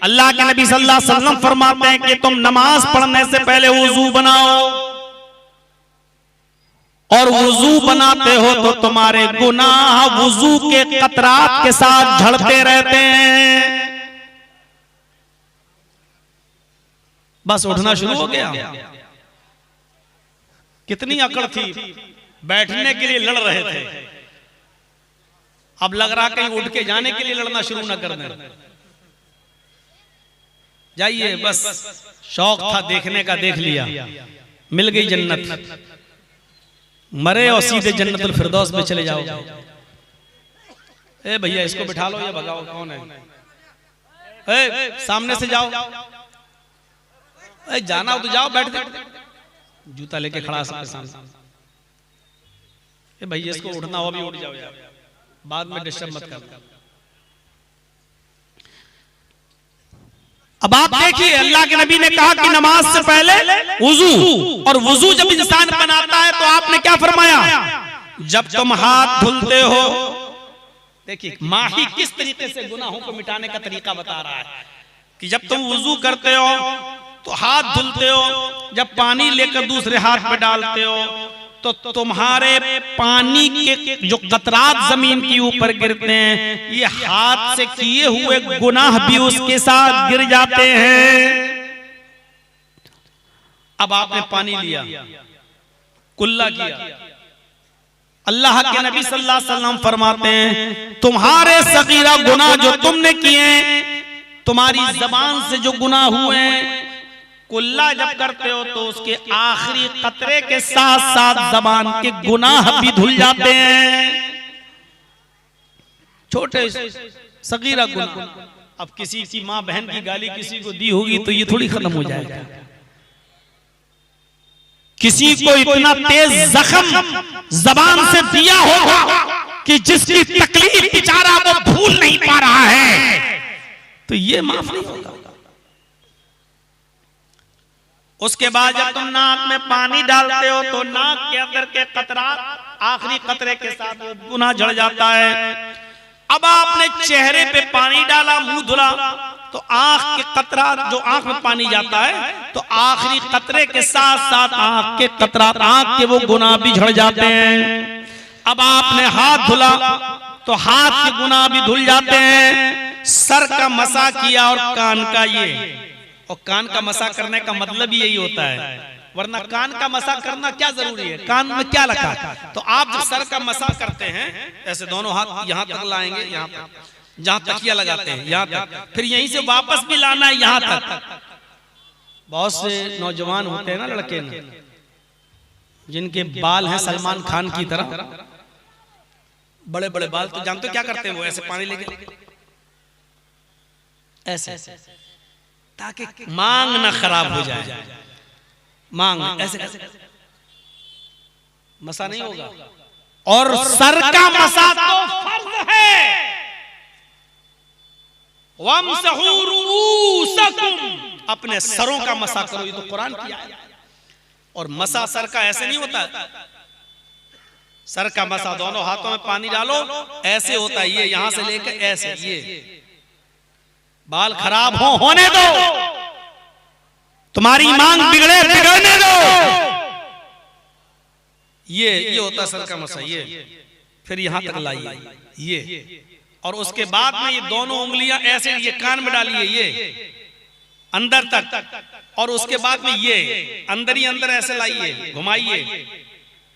अल्लाह के नबी सल्लल्लाहु अलैहि वसल्लम फरमाते हैं कि तुम नमाज पढ़ने से पहले वुजू बनाओ, और वुजू बनाते हो तो तुम्हारे गुनाह वुजू के कतरात के साथ झड़ते रहते हैं। बस उठना शुरू हो गया, कितनी अकड़ थी, बैठने के लिए लड़ रहे थे, अब लग रहा कहीं उठ के जाने के लिए लड़ना शुरू ना कर दें। जाइए, बस शौक था देखने का, देख लिया, मिल गई जन्नत, मरे और सीधे जन्नतुल फिरदौस में चले जाओ। ए भैया इसको बिठा लो, ये भगाओ, कौन है? ए सामने से जाओ, जाना हो तो जाओ, बैठ जूता लेके खड़ा सबके सामने। भैया इसको उठना हो भी उठ जाओ यार, बाद में डिस्टर्ब मत करना। अब आप देखिए, अल्लाह के नबी ने कहा कि नमाज से पहले वुजू, और वुजू जब इंसान बनाता है तो आपने क्या फरमाया, जब तुम हाथ धुलते हो, देखिए माही किस तरीके से गुनाहों को मिटाने का तरीका बता रहा है कि जब तुम वुजू करते हो तो हाथ धुलते हो, जब पानी लेकर दूसरे हाथ में डालते हो तो तुम्हारे पानी के जो कतरात जमीन के ऊपर गिरते हैं, ये हाथ से किए हुए गुनाह भी उसके साथ गिर जाते हैं। अब आपने पानी लिया, कुल्ला किया, अल्लाह के नबी सल्लल्लाहु अलैहि वसल्लम फरमाते हैं, तुम्हारे सगीरा गुनाह जो तुमने किए, तुम्हारी जबान से जो गुनाह हुए, कुल्ला जब करते हो तो उसके आखिरी कतरे के साथ साथ जबान के गुनाह भी धुल जाते हैं, छोटे सगीरा गुनाह। अब किसी की माँ बहन की गाली किसी को दी होगी तो ये थोड़ी खत्म हो जाएगा, किसी को इतना तेज जख्म जबान से दिया होगा कि जिसकी तकलीफ बेचारा वो भूल नहीं पा रहा है, तो ये माफ नहीं होगा। उसके बाद जब तुम नाक में पानी डालते हो तो नाक के अंदर के कतरात आखिरी कतरे के साथ गुनाह झड़ जाता है। अब आपने चेहरे पे पानी डाला, मुंह धुला, तो आंख के कतरा, जो आंख में पानी जाता है तो आखिरी कतरे के साथ साथ आंख के कतरा, आंख के वो गुनाह भी झड़ जाते हैं। अब आपने हाथ धुला तो हाथ के गुनाह भी धुल जाते हैं। सर का मसा किया और कान का ये, और कान का मसा करने का मतलब यही होता है, वरना कान का मसा करना क्या जरूरी है, कान में क्या रखा। तो आप जब सर का मसा करते हैं ऐसे दोनों हाथ यहाँ तक लाएंगे, यहाँ तक जहाँ तकिया लगाते हैं यहाँ तक, फिर यहीं से वापस भी लाना है यहाँ तक। बहुत से नौजवान होते हैं ना लड़के ना, जिनके बाल हैं सलमान खान की तरह, बड़े बड़े बाल, तो जानते हो क्या करते हैं वो, ऐसे पानी लेके ऐसे, ताकि मांग ना खराब हो जाए, मांग ऐसे मसा नहीं होगा। और सर का मसा तो फर्ज है, वमसहू रूसकुम, अपने सरों का मसा करो, ये तो कुरान की आयत है। और मसा सर का ऐसे नहीं होता, सर का मसा दोनों हाथों में पानी डालो ऐसे होता है, ये यहां से लेकर ऐसे, ये बाल खराब होने दो, तुम्हारी मांग बिगड़े बिगड़ने दो, ये होता सर का मसा, ये फिर यहां तक लाइए ये, और उसके बाद में ये दोनों उंगलियां ऐसे ये कान में डालिए, ये अंदर तक, और उसके बाद में ये अंदर ही अंदर ऐसे लाइए, घुमाइए।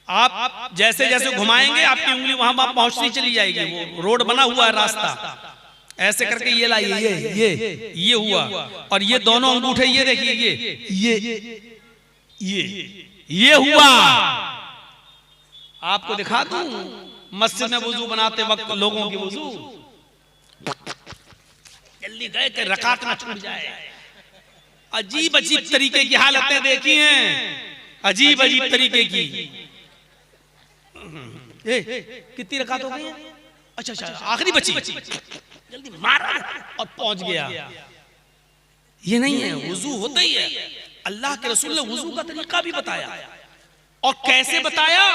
आप जैसे जैसे घुमाएंगे आपकी उंगली वहां पहुंचती चली जाएगी, वो रोड बना हुआ है रास्ता, ऐसे करके ये लाइए, ये हुआ, और ये दोनों अंगूठे ये देखिए, ये हुआ। आपको दिखा दूं मस्जिद में वुजू बनाते वक्त लोगों की वुजू, जल्दी गए कि रकात ना छूट जाए। अजीब अजीब तरीके की हालतें देखी हैं, अजीब अजीब तरीके की। कितनी रकात हो गई है? अच्छा आखिरी बची, जल्दी मारा और पहुंच गया। ये नहीं है, वुजू होता ही है। अल्लाह के रसूल ने वुजू का तरीका भी बताया, और कैसे बताया,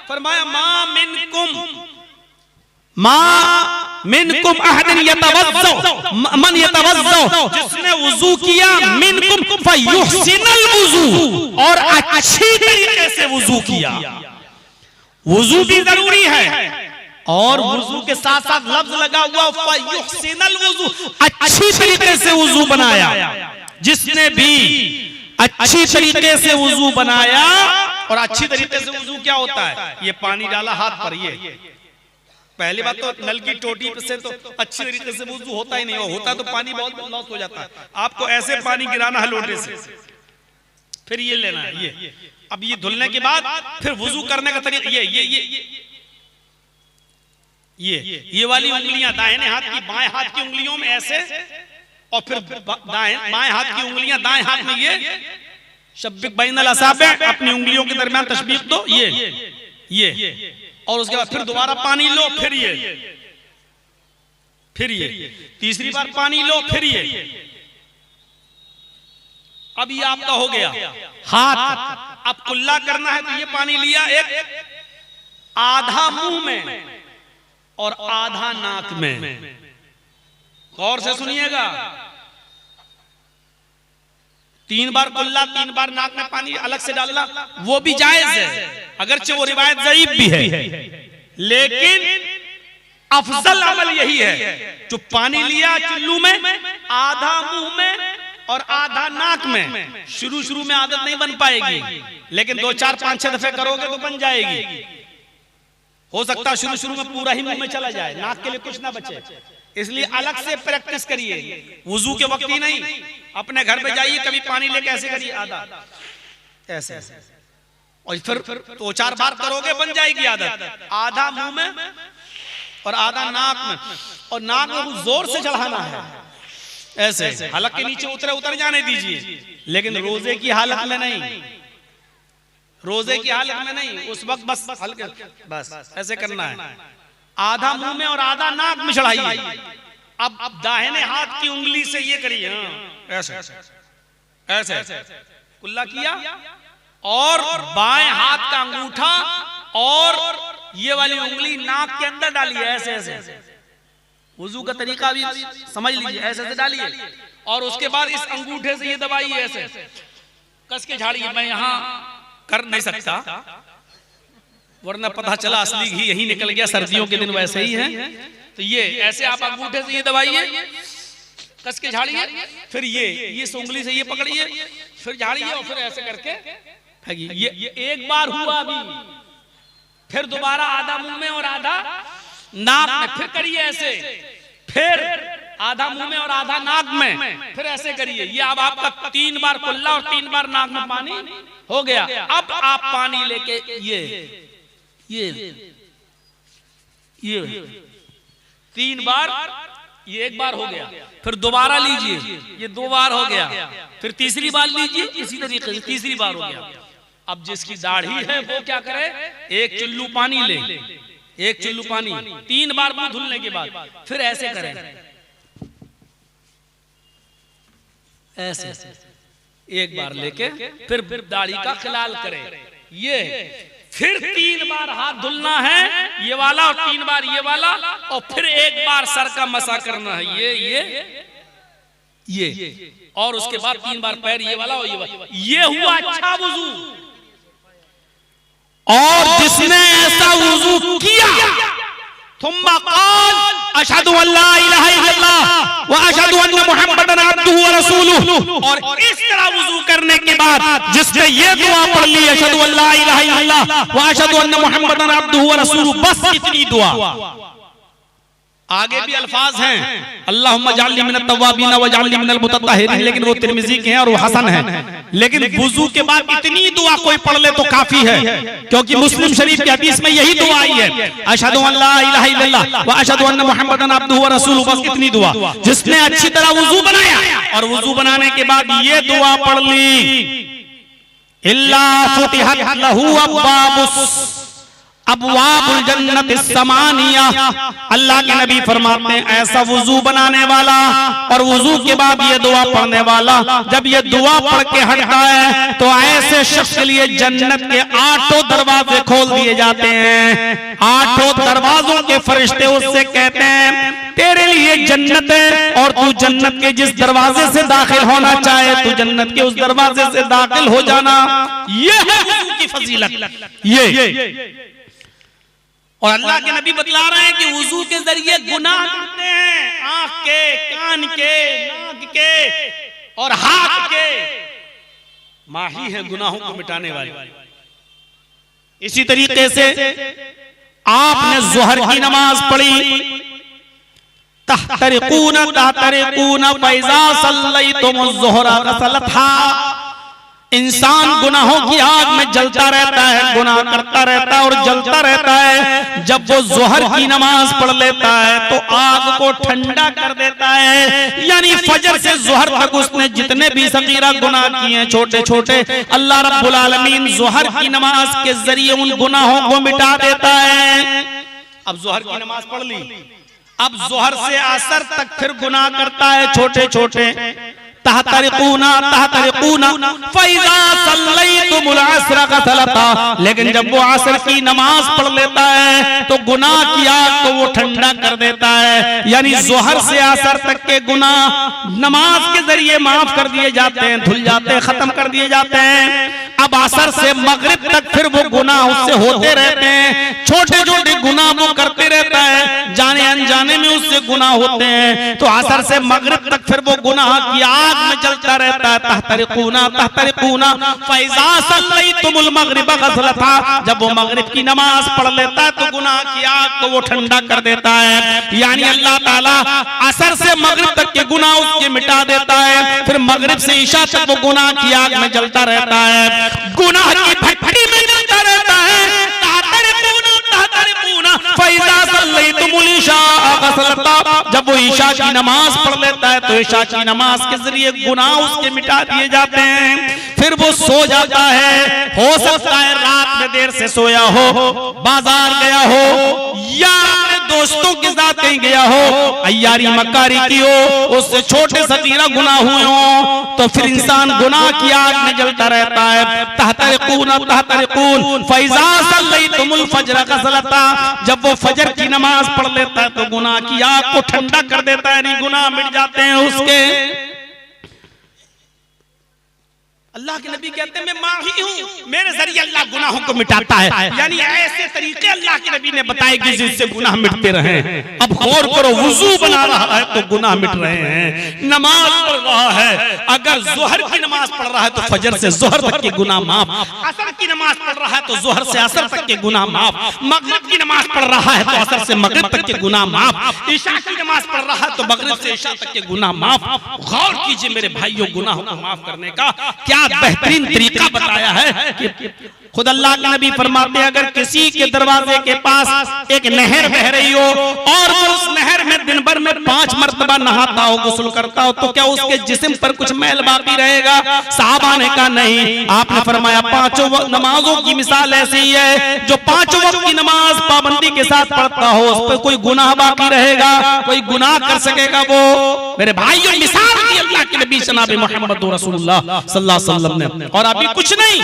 फरमाया मा मिनकुम अहदन यतवज़्ज़उ, मन यतवज़्ज़उ, जिसने वुजू किया, मिनकुम फयुहसिनुल वुजू, और अच्छी तरीके से वुजू किया। वुजू भी जरूरी है, और वुजू के साथ साथ लफ्ज लगा हुआ फयुहसिनुल वुजू, अच्छी तरीके से वुजू बनाया। जिसने भी अच्छी तरीके से वुजू बनाया, और अच्छी तरीके से वुजू क्या होता है, ये पानी डाला हाथ पर, ये पहली बात तो नल की टोटी से तो अच्छी तरीके से वुजू होता ही नहीं, होता तो पानी बहुत लॉस हो जाता है। आपको ऐसे पानी गिराना है लोटे से, फिर ये लेना है, ये अब ये धुलने के बाद फिर वुजू करने का तरीका ये वाली उंगलियां दाहिने हाथ की बाएं हाथ की उंगलियों में ऐसे, और फिर बाएं हाथ की उंगलियां दाएं हाथ में, ये शब्बिक बैनल असाबे, अपनी उंगलियों के दरमियान तशबीह दो, ये और उसके बाद फिर दोबारा पानी लो, फिर ये तीसरी बार पानी लो, फिर ये। अब ये आपका हो गया हाथ। अब कुल्ला करना है तो ये पानी लिया, एक आधा मुंह में और आधा नाक में। गौर से सुनिएगा, 3 बार कुल्ला, 3 बार नाक में पानी अलग से डालना, वो भी जायज है, अगरचे वो रिवायत ज़ईफ भी है, लेकिन अफजल अमल यही है। जो पानी लिया चुल्लू में, आधा मुंह में और आधा नाक में। शुरू में आदत नहीं बन पाएगी, लेकिन 2, 4, 5, 6 दफे करोगे तो बन जाएगी। हो सकता है शुरू में पूरा ही मुंह में चला जाए, नाक के लिए कुछ ना बचे, इसलिए अलग से प्रैक्टिस करिए। वुजू के वक्त ही नहीं, अपने घर पे जाइए, कभी पानी लेके ऐसे करिए, आधा ऐसे, और फिर 2, 4 बार करोगे बन जाएगी आदत। आधा मुंह में और आधा नाक में, और नाक में जोर से चढ़ाना है, ऐसे हलक के नीचे उतर जाने दीजिए, लेकिन रोजे की हालत में नहीं, रोजे की हालत में नहीं, उस वक्त बस हल्के बस ऐसे करना है। आधा मुंह में और आधा नाक में चढ़ाइए। अब दाहिने हाथ की उंगली से ये करिए, ऐसे कुल्ला किया, और बाएं हाथ का अंगूठा और ये वाली उंगली नाक के अंदर डालिए, ऐसे वुजू का तरीका भी समझ लीजिए। ऐसे से डालिए और उसके बाद इस अंगूठे से ये दबाइए, ऐसे कस के झाड़िए। मैं यहाँ कर नहीं सकता वरना पता चला असली घी यही निकल गया, सर्दियों के दिन वैसे ही है। तो ये ऐसे आप अंगूठे से ये दबाइए, कस के झाड़िए, फिर ये उंगली से ये पकड़िए, फिर झाड़िए और फिर ऐसे करके फेंकिए। ये एक बार हुआ अभी, फिर दोबारा आधा मुंह में और आधा नाक में, फिर करिए ऐसे, फिर आधा मुंह में और आधा नाक में, फिर ऐसे करिए। ये अब आपका 3 बार कुल्ला और 3 बार नाक में पानी हो गया। अब आप पानी लेके ये 3 बार, ये 1 बार हो गया, फिर दोबारा लीजिए, ये 2 बार हो गया, फिर तीसरी बार लीजिए, इसी तरीके से तीसरी बार हो गया। अब जिसकी दाढ़ी है वो क्या करे, 1 चुल्लू पानी ले, 1 चुल्लू पानी 3 बार मुंह धुलने के बाद फिर ऐसे करें, ऐसे 1 बार लेके फिर दाढ़ी का खिलाल करें। ये फिर 3 बार हाथ धुलना है, ये वाला, और 3 बार ये वाला, और फिर 1 बार सर का मसा करना है, ये और उसके बाद 3 बार पैर, ये वाला और ये वाला। ये हुआ अच्छा वुजू। और जिसने ऐसा वुजू किया, थुम्मा क़ाल अशहदु अल्ला इलाहा इल्लल्लाह व अशहदु अन्ना मुहम्मदन अब्दुहु व रसूलुहु, और इस तरह वुजू करने के बाद जिसने ये दुआ पढ़ ली, अशहदु अल्ला इलाहा इल्लल्लाह व अशहदु अन्ना मुहम्मदन अब्दुहु व रसूलुहु, बस इतनी दुआ। आगे भी अल्फाज हैं, अल्लाहुम्मा जअलनी मिनत तव्वाबीन व जअलनी मिनल मुतत्तहिरीन, लेकिन वो तिर्मिजी के हैं और वो हसन है। लेकिन वुजू के बाद इतनी दुआ कोई पढ़ ले तो काफी है, क्योंकि मुस्लिम शरीफ की हदीस में यही दुआ आई है, अशहदु अल्ला इलाहा इल्लल्लाह व अशहदु अन्ना मुहम्मदन अब्दुहु व रसूलुहु, बस इतनी दुआ। जिसने अच्छी तरह वुजू बनाया और वुजू बनाने के बाद ये दुआ पढ़ ली, इल्ला फुतिहत लहू अब्वाबुल जन्नतिस समानिया, अल्लाह के नबी फरमाते हैं ऐसा वुजू बनाने वाला और वुजू के बाद ये दुआ पढ़ने वाला जब ये दुआ पढ़ के हटता है तो ऐसे शख्स के लिए जन्नत के 8 दरवाजे खोल दिए जाते हैं। 8 दरवाजों के फरिश्ते उससे कहते हैं तेरे लिए जन्नत है और तू जन्नत के जिस दरवाजे से दाखिल होना चाहे तू जन्नत के उस दरवाजे से दाखिल हो जाना। ये है वुजू की फजीलत। ये और अल्लाह के नबी बतला रहे हैं कि वुजू के जरिए गुनाह करते हैं, आंख के, कान के, नाक के और हाथ के, माही है गुनाहों को मिटाने वाली। इसी तरीके से आपने ज़ोहर की नमाज पढ़ी, तहतरिकून फैज़ा सल्लैतुमुज़ ज़ोहरा ग़सलतहा, इंसान गुनाहों की आग में जलता रहता है, गुनाह करता रहता है और जलता रहता है। जब वो ज़ोहर की नमाज पढ़ लेता है तो आग को ठंडा कर देता है, यानी फजर से ज़ोहर तक उसने जितने भी सगीरा गुनाह किए हैं छोटे छोटे, अल्लाह रब्बुल आलमीन ज़ोहर की नमाज के जरिए उन गुनाहों को मिटा देता है। अब ज़ोहर की नमाज पढ़ ली, अब ज़ोहर से असर तक फिर गुनाह करता है छोटे छोटे, तहतरिकूना फैज़ा सल्लैतुमुल अस्र ग़सलता, लेकिन जब वो असर की नमाज पढ़ लेता है तो गुनाह की आग को वो ठंडा कर देता है, यानी ज़ोहर से असर तक के गुनाह नमाज के जरिए माफ कर दिए जाते हैं, धुल जाते हैं, खत्म कर दिए जाते हैं। अब असर से मगरिब तक फिर वो गुनाह उससे होते रहते हैं, छोटे छोटे गुनाह वो करते रहता है, जाने अनजाने में उससे गुनाह होते हैं। तो असर से मगरिब तक फिर वो गुनाह की आग में जलता रहता है। तहतरिकूना फैज़ा सल्लैतुमुल मगरिब ग़सलता, जब वो मगरिब की नमाज पढ़ लेता है तो गुनाह की आग को वो ठंडा कर देता है, यानी अल्लाह ताला असर से मगरिब तक के गुनाह उसके मिटा देता है। फिर मगरिब से ईशा तक वो गुनाह की आग में जलता रहता है, गुनाह की भट्टी में जलता रहता है। फैज़ा सल्लैतुमुल इशा ग़सलता, जब वो ईशा की नमाज पढ़ लेता है तो ईशा की नमाज के जरिए गुनाह उसके मिटा दिए जाते हैं। फिर वो सो जाता है, हो सकता है रात में देर से सोया हो, बाजार गया हो या अपने दोस्तों के साथ कहीं गया हो, अय्यारी मक्कारी की हो, उससे छोटे सगीरा गुनाह हुए हो, तो फिर इंसान गुनाह की आग में जलता रहता है। तहतरिकून फैज़ा सल्लैतुमुल फज्र ग़सलता, जब वो फजर की नमाज पढ़ लेता है तो गुनाह की आग को ठंडा कर देता है, नहीं गुनाह मिट जाते हैं उसके। अल्लाह के नबी कहते हैं मैं माही हूँ, मेरे जरिए अल्लाह गुनाहों को मिटाता है। यानी ऐसे तरीके अल्लाह के नबी ने बताए कि जिससे गुनाह मिटते रहे। अब गौर करो, वुजू बना रहा है तो गुनाह मिट रहे हैं, नमाज पढ़ रहा है, अगर जोहर की नमाज पढ़ रहा है तो फजर से जोहर तक के गुनाह माफ, असर की नमाज पढ़ रहा है तो जोहर से असर तक के गुनाह माफ, मगरिब की नमाज पढ़ रहा है तो असर से मगरिब तक के गुनाह माफ, ईशा की नमाज पढ़ रहा है तो मगरिब से ईशा तक के गुनाह माफ। गौर कीजिए मेरे भाइयों, गुनाहों को माफ करने का क्या बेहतरीन तरीका बताया है कि खुद अल्लाह के नबी फरमाते हैं अगर किसी के दरवाजे के पास एक नहर बह रही हो और वो उस नहर में दिन भर में 5 मरतबा नहाता हो, गुस्ल करता हो, तो क्या उसके जिस्म पर कुछ मैल बाकी रहेगा? साहबा ने कहा नहीं। आपने फरमाया 5 नमाजों की मिसाल ऐसी है, जो 5 वक्त की नमाज पाबंदी के साथ पढ़ता हो उस पर कोई गुनाह बाकी रहेगा? कोई गुनाह कर सकेगा वो? मेरे भाइयों, मिसाल दी अल्लाह के नबी जनाब मोहम्मद रसूलुल्लाह सल्लल्लाहु अलैहि वसल्लम ने। और अभी कुछ नहीं,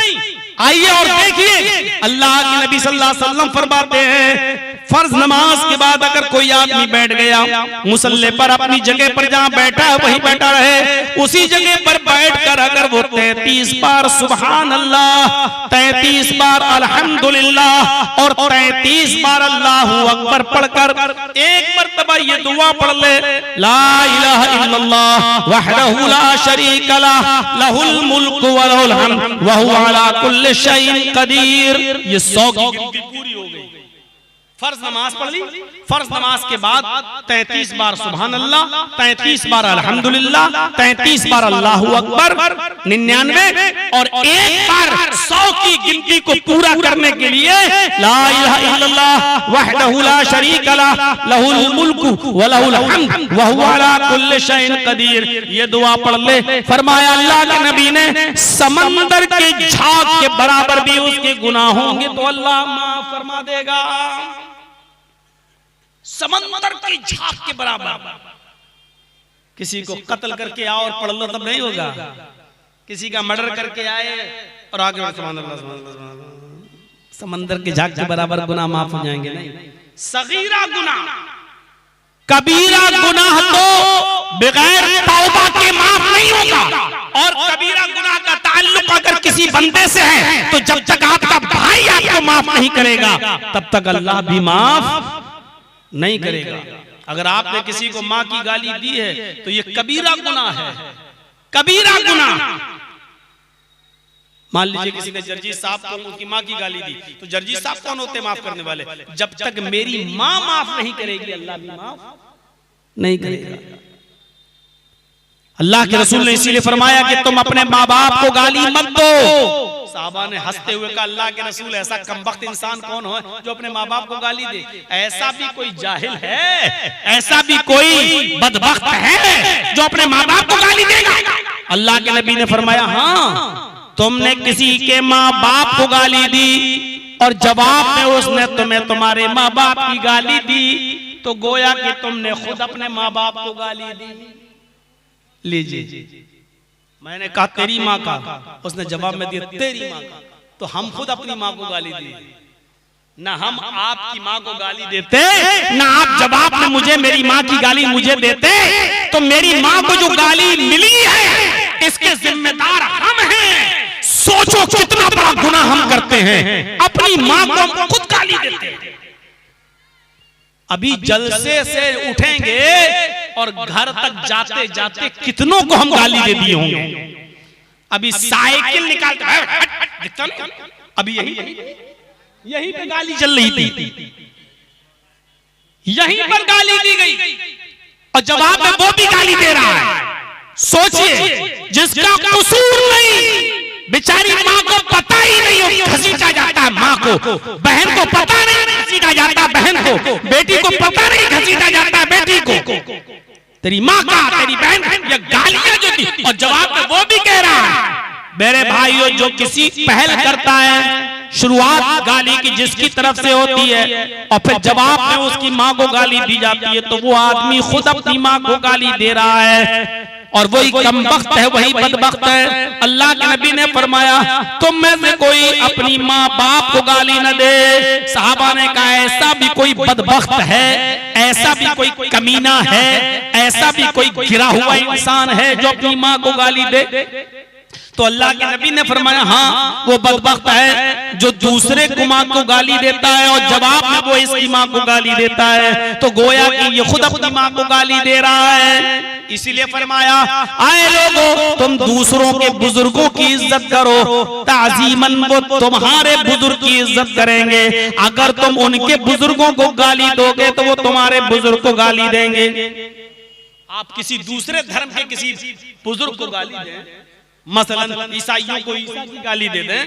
आइए और देखिए अल्लाह के नबी सल्लल्लाहु अलैहि वसल्लम फरमाते हैं फर्ज नमाज के बाद अगर कोई आदमी बैठ गया मुसल्ले पर, अपनी जगह पर जहां बैठा है वहीं बैठा रहे, उसी जगह पर बैठकर अगर वो 33 बार सुभान अल्लाह, 33 बार अल्हम्दुलिल्लाह और 33 बार अल्लाहु अकबर पढ़कर एक मरतबा ये दुआ पढ़ ले, ला इलाहा इल्लल्लाह वहदहु ला शरीका लह लहुल मुल्कु व लहुल हम्द व हुवा अला कुल्लि शैइन कदीर, ये 100 की गिनती पूरी हो गई। फर्ज नमाज पढ़ ली, फर्ज नमाज के बाद 33 बार सुभान अल्लाह, 33 बार अल्हम्दुलिल्लाह, 33 बार अल्लाहु अकबर, 99 और एक बार 100 की गिनती को पूरा करने के लिए ला इलाहा इल्लल्लाह वहदहु ला शरीका लह लहुल मुल्कु व लहुल हम्द व हुवा अला कुल्लि शैइन कदीर, ये दुआ पढ़ ले। फरमाया अल्लाह के नबी ने समंदर के झाग के बराबर भी उसके गुनाह होंगे तो अल्लाह माफ फरमा देगा। समंदर की झाग के बराबर। किसी को कत्ल करके आओ और पढ़ लो तब नहीं होगा, किसी का मर्डर करके आए और आगे समंदर के झाग के बराबर गुनाह माफ हो जाएंगे नहीं। सगीरा गुनाह, कबीरा गुनाह तो बगैर तौबा के माफ नहीं होगा, और कबीरा गुनाह का ताल्लुक अगर किसी बंदे से है तो जब तक आपका भाई आपको माफ नहीं करेगा तब तक अल्लाह भी माफ नहीं करेगा। अगर आपने किसी को माँ की गाली दी है तो ये कबीरा गुनाह है, कबीरा गुनाह। मान लीजिए किसी ने जर्जी साहब को उनकी माँ की गाली दी, तो जर्जी साहब कौन होते माफ करने वाले? जब तक मेरी माँ माफ नहीं करेगी अल्लाह भी माफ नहीं करेगा। अल्लाह के रसूल ने इसीलिए फरमाया कि तुम अपने माँ बाप को गाली मत दो। साहबा ने हंसते हुए कहा अल्लाह के रसूल ऐसा कमबख्त इंसान कौन हो जो अपने माँ बाप को गाली दे? ऐसा भी कोई जाहिल है, ऐसा भी कोई बदबख्त है जो अपने माँ बाप को गाली देगा? अल्लाह के नबी ने फरमाया हाँ, तुमने किसी के माँ बाप को गाली दी और जवाब में उसने तुम्हें तुम्हारे माँ बाप की गाली दी, तो गोया कि तुमने खुद अपने माँ बाप को गाली दी। लीजिए, मैंने कहा तेरी माँ का, उसने जवाब में दिया तेरी माँ का, तो हम खुद अपनी माँ को गाली दी। ना हम आपकी माँ को गाली देते, ना आप जवाब में मुझे मेरी माँ की गाली मुझे देते, तो मेरी माँ को जो गाली मिली है इसके जिम्मेदार हम हैं। सोचो कितना बड़ा गुनाह हम करते हैं, अपनी माँ को हम खुद गाली देते हैं। अभी जलसे से उठेंगे और घर तक जाते जाते कितनों को हम गाली दे दिए होंगे। अभी साइकिल निकालते दिखता नहीं, अभी यहीं पे गाली चल रही थी, यहीं पर गाली दी गई और जवाब में वो भी गाली दे रहा है। सोचिए, जिसका कसूर नहीं, बेचारी माँ को पता ही नहीं, घसीटा जाता है माँ को, बहन को पता नहीं घसीटा जाता है बहन को, बेटी को पता नहीं घसीटा जाता है बेटी को। तेरी माँ का, तेरी बहन का, ये गालियां जो थी और जवाब में वो भी कह रहा है। मेरे भाइयों, जो किसी पहल करता है शुरुआत गाली की जिसकी तरफ से होती है और फिर जवाब में उसकी माँ को गाली दी जाती है, तो वो आदमी खुद अपनी माँ को गाली दे रहा है और वही कमबख्त है, वही बदबख्त है। अल्लाह के नबी ने फरमाया तुम में से कोई अपनी माँ बाप को गाली न दे। सहाबा ने कहा ऐसा भी कोई बदबख्त है, ऐसा भी कोई कमीना है, ऐसा भी कोई गिरा हुआ इंसान है जो अपनी माँ को गाली दे? तो अल्लाह के नबी ने फरमाया हाँ वो बदबख्त है जो दूसरे को माँ को गाली देता है और जवाब में वो इसकी माँ को गाली देता है। तो गोया कि ये खुद अपनी माँ को गाली दे रहा है। इसीलिए फरमाया आए लोगों तुम दूसरों के बुजुर्गों की इज्जत करो, ताजीमन वो तुम्हारे बुजुर्ग की इज्जत करेंगे। अगर तुम उनके बुजुर्गों को गाली दोगे तो वो तुम्हारे बुजुर्ग को गाली देंगे। आप किसी दूसरे धर्म के किसी बुजुर्ग को गाली दें, मसलन ईसाइयों को ईसा की गाली दे दें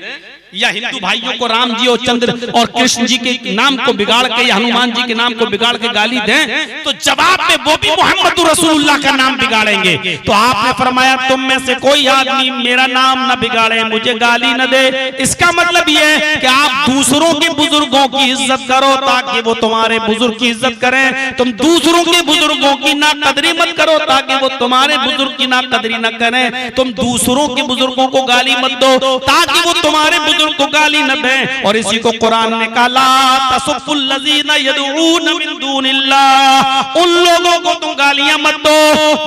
या हिंदू भाइयों को राम जी और चंद्र और कृष्ण जी के नाम को बिगाड़ के या हनुमान जी के नाम को बिगाड़ के गाली दें, तो जवाब में वो भी मोहम्मद रसूलुल्लाह का नाम बिगाड़ेंगे। तो आपने फरमाया तुम में से कोई आदमी मेरा नाम न बिगाड़े, मुझे गाली न दे। इसका मतलब ये है कि आप दूसरों के बुजुर्गों की इज्जत करो ताकि वो तुम्हारे बुजुर्ग की इज्जत करें। तुम दूसरों के बुजुर्गों की ना कदरी मत करो ताकि वो तुम्हारे बुजुर्ग की ना कदरी न करें। तुम दूसरों के बुजुर्गों को गाली मत दो ताकि वो तुम्हारे बुजुर्ग को गाली न दें। और इसी को कुरान ने कहा ला तसुब्बुल लज़ीना यदऊन मिन दूनिल्लाह, उन लोगों को तुम गालियां मत दो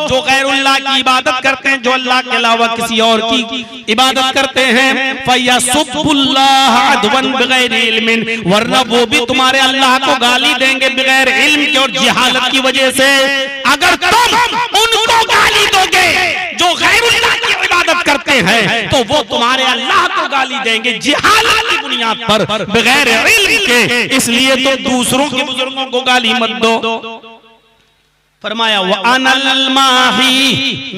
जो गैरुल्लाह की इबादत करते हैं, जो अल्लाह के अलावा किसी और की इबादत करते हैं। फयसुब्बुल्लाह अदवन बिगैर इल्मिन, वरना वो भी तुम्हारे अल्लाह को गाली देंगे बगैर इल्म के और जिहालत की वजह से। अगर तुम उनको गाली दोगे जो गैरुल्लाह की इबादत करते हैं तो वो तुम्हारे अल्लाह को गाली देंगे जिहालत की बुनियाद पर बगैर इल्म के। इसलिए तो दूसरों के बुजुर्गों को गाली मत दो। फरमाया व अनल माही,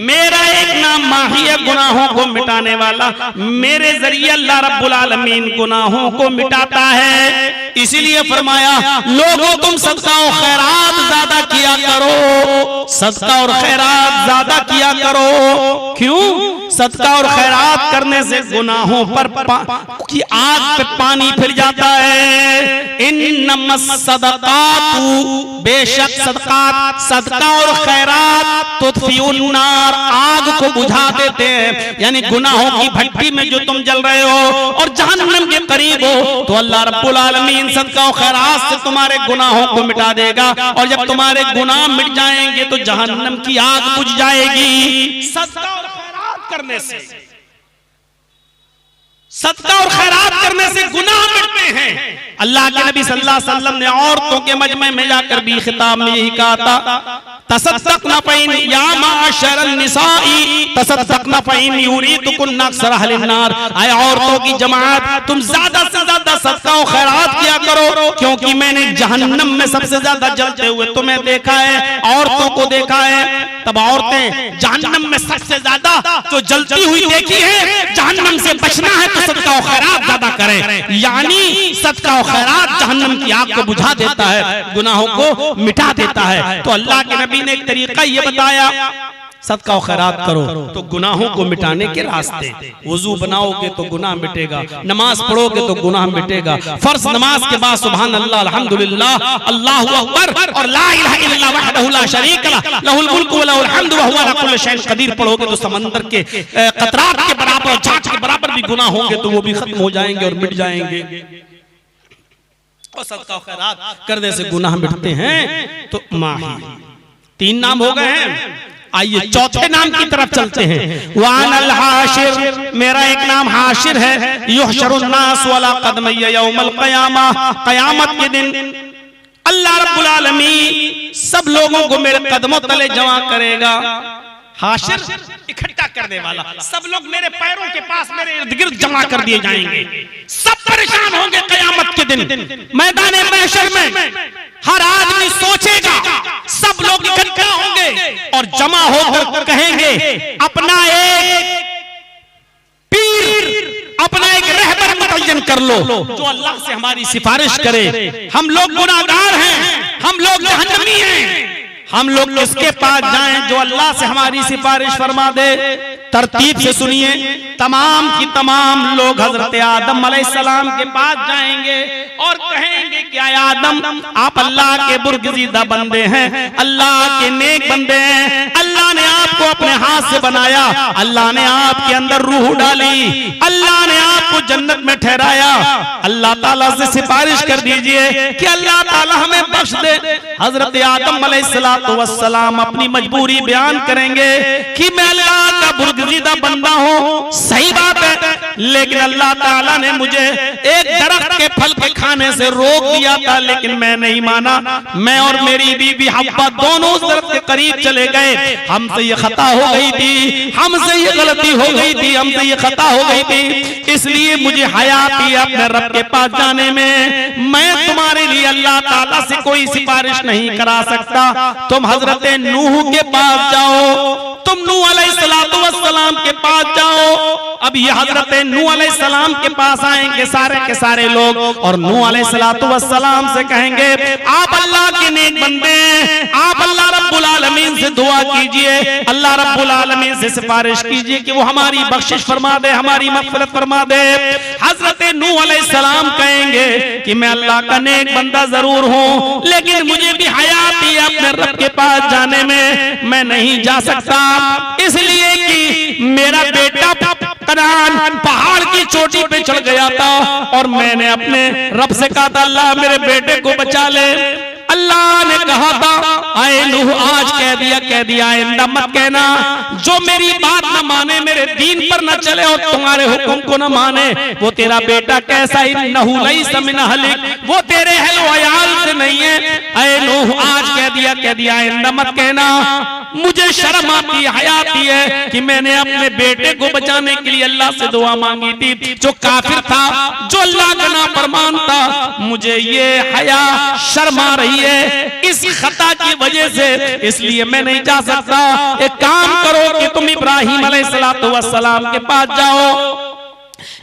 मेरा एक नाम माही है गुनाहों को मिटाने वाला, मेरे जरिए अल्लाह रब्बुल आलमीन गुनाहों को मिटाता है। इसीलिए फरमाया लोगों तुम सदका और खैरात ज्यादा किया करो, सदका और खैरात ज्यादा किया करो। क्यों? सदका और खैरात करने से गुनाहों पर की आग पे पानी फिर जाता है। इन्नमस सदकातु, बेशक सदकात, सदका और खैरात तुत्फिउन नार, आग को बुझा देते हैं। यानी गुनाहों की भट्टी में जो तुम जल रहे हो और जहन्नम के करीब हो, तो अल्लाह रब्बुल आलमीन सदका और खैरात से तुम्हारे गुनाहों को मिटा देगा। और जब तुम्हारे गुनाह मिट जाएंगे तो जहन्नम की आग बुझ जाएगी। सदका और खैरात करने से, सदका और खैरात करने से गुनाह मिटते हैं। अल्लाह के नबी सल्लल्लाहु अलैहि वसल्लम ने औरतों के मजमे में जाकर भी खिताब में यही कहा था तसद्दक़ना फ़इन या माशरन निसाई तसद्दक़ना फ़इन युरीदुकुन्ना अक्सर अहलिन नार। आए औरतों की जमात तुम ज्यादा से ज्यादा सदका और खैरात किया करो, क्योंकि मैंने जहन्नम में सबसे ज्यादा जलते हुए तुम्हें देखा है, औरतों को देखा है। तब औरतें जहन्नम में सबसे ज्यादा जो जलती हुई देखी है, जहन्नम से बचना है तो सदका और खैरात ज्यादा करें। यानी सदका और खैरात जहन्नम की आग को बुझा देता है, गुनाहों को मिटा देता है। तो अल्लाह के नबी ने एक तरीका ये बताया, सदका और खैरात करो तो गुनाहों को मिटाने के रास्ते। वुजू बनाओगे तो गुनाह मिटेगा, नमाज पढ़ोगे तो गुनाह मिटेगा। फर्ज नमाज के बाद सुभान अल्लाह, अल्हम्दुलिल्लाह, अल्लाहु अकबर और ला इलाहा इल्लल्लाह वहदहु ला शरीक लह लहुल मुल्कु व लहुल हम्दु व हुवा अला कुल्लि शैइन कदीर पढ़ोगे तो समंदर के कतरात के बराबर और झाग के बराबर भी गुनाह होंगे तो वो भी खत्म हो जाएंगे और मिट जाएंगे। और सदका और खैरात करने से गुनाह मिटते हैं। तो माही, 3 नाम हो गए हैं। आइए चौथे नाम की तरफ चलते हैं। वानल हाशिर, मेरा एक नाम हाशिर है। युहशरुन नास वला कदमय यौमल क़यामा, क़यामत के दिन अल्लाह रब्बुल आलमीन सब लोगों को मेरे कदमों तले जमा करेगा। हाशिर इकट्ठा करने वाला, सब लोग मेरे पैरों के पास मेरे इर्द गिर्द जमा कर दिए जाएंगे। सब परेशान होंगे क़यामत के दिन। मैदान महशर में हर आदमी सोचेगा, सब लोग इकट्ठा होंगे और जमा होकर कहेंगे अपना एक पीर, अपना एक रहबर मुतय्यन कर लो जो अल्लाह से हमारी सिफारिश करे। हम लोग गुनाहगार हैं, हम लोग जहन्नमी हैं, हम लोग किसके पास जाएं जो अल्लाह से हमारी सिफारिश फरमा दे। तरतीब से सुनिए, तमाम की तमाम लोग हजरत आदम अलैहिस्सलाम के पास जाएंगे और कहेंगे कि आए आदम, आप अल्लाह के बुर्गजीदा बंदे हैं, अल्लाह के नेक बंदे हैं, अल्लाह ने आपको अपने हाथ से बनाया, अल्लाह ने आपके अंदर रूह डाली, अल्लाह ने आपको जन्नत में ठहराया, अल्लाह ताला से सिफारिश कर दीजिए कि अल्लाह ताला हमें बख्श दे। हजरत आदम अलैहिस्सलाम अपनी मजबूरी बयान करेंगे कि मैं अल्लाह का बुर्गजीदा बंदा हूँ, सही बात है, लेकिन अल्लाह ताला ने मुझे एक दरख्त के फल के खाने से रोक दिया था, लेकिन मैं नहीं माना। मैं और मेरी बीवी हव्वा दोनों उस दरख्त के करीब चले गए, हमसे ये खता हो गई थी, हमसे ये गलती हो गई थी, हमसे ये खता हो गई थी, इसलिए मुझे हया थी अपने रब के पास जाने में। मैं तुम्हारे लिए अल्लाह ताला से कोई सिफारिश नहीं करा सकता, तुम हजरत नूह के पास जाओ, तुम नूह अलैहिस्सलाम के पास जाओ। अब ये हजरत नूह अलैहिस्सलाम के पास आएंगे सारे के सारे लोग और नूह अलैहिस्सलाम से कहेंगे, आप अल्लाह के नेक बंदे हैं, आप अल्लाह रब्बुल आलमीन से दुआ कीजिए, अल्लाह रब्बुल आलमीन से सिफारिश कीजिए कि वो हमारी बख्शिश फरमा दे, हमारी मग़फ़िरत फरमा दे। हजरत नूह अलैहिस्सलाम कहेंगे कि मैं अल्लाह का नेक बंदा जरूर हूँ, लेकिन मुझे भी हयात है अपने रब के पास जाने में, मैं नहीं जा सकता, इसलिए कि मेरा बेटा कनान पहाड़ की चोटी पे चढ़ गया था और मैंने अपने रब से कहा था, अल्लाह मेरे बेटे को बचा ले। अल्लाह ने कहा था, आए नूह आज कह दिया आइंदा मत कहना, जो मेरी बात न माने, मेरे दीन पर न चले और तुम्हारे हुक्म को न माने, वो तेरा बेटा कैसा ही नहू लैसा मिन अहलिक, वो तेरे अहल व अयाल से नहीं है। आए नूह आज कह दिया आइंदा मत कहना। मुझे शर्म आती है, हया आती है कि मैंने अपने बेटे को बचाने के लिए अल्लाह से दुआ मांगी थी, जो काफिर था, जो अल्लाह का नाफरमान था, मुझे ये हया शर्म आ रही है इस खता की वजह से, इसलिए मैं नहीं जा सकता। एक काम करो कि तुम इब्राहीम अलैहिस्सलाम के पास जाओ।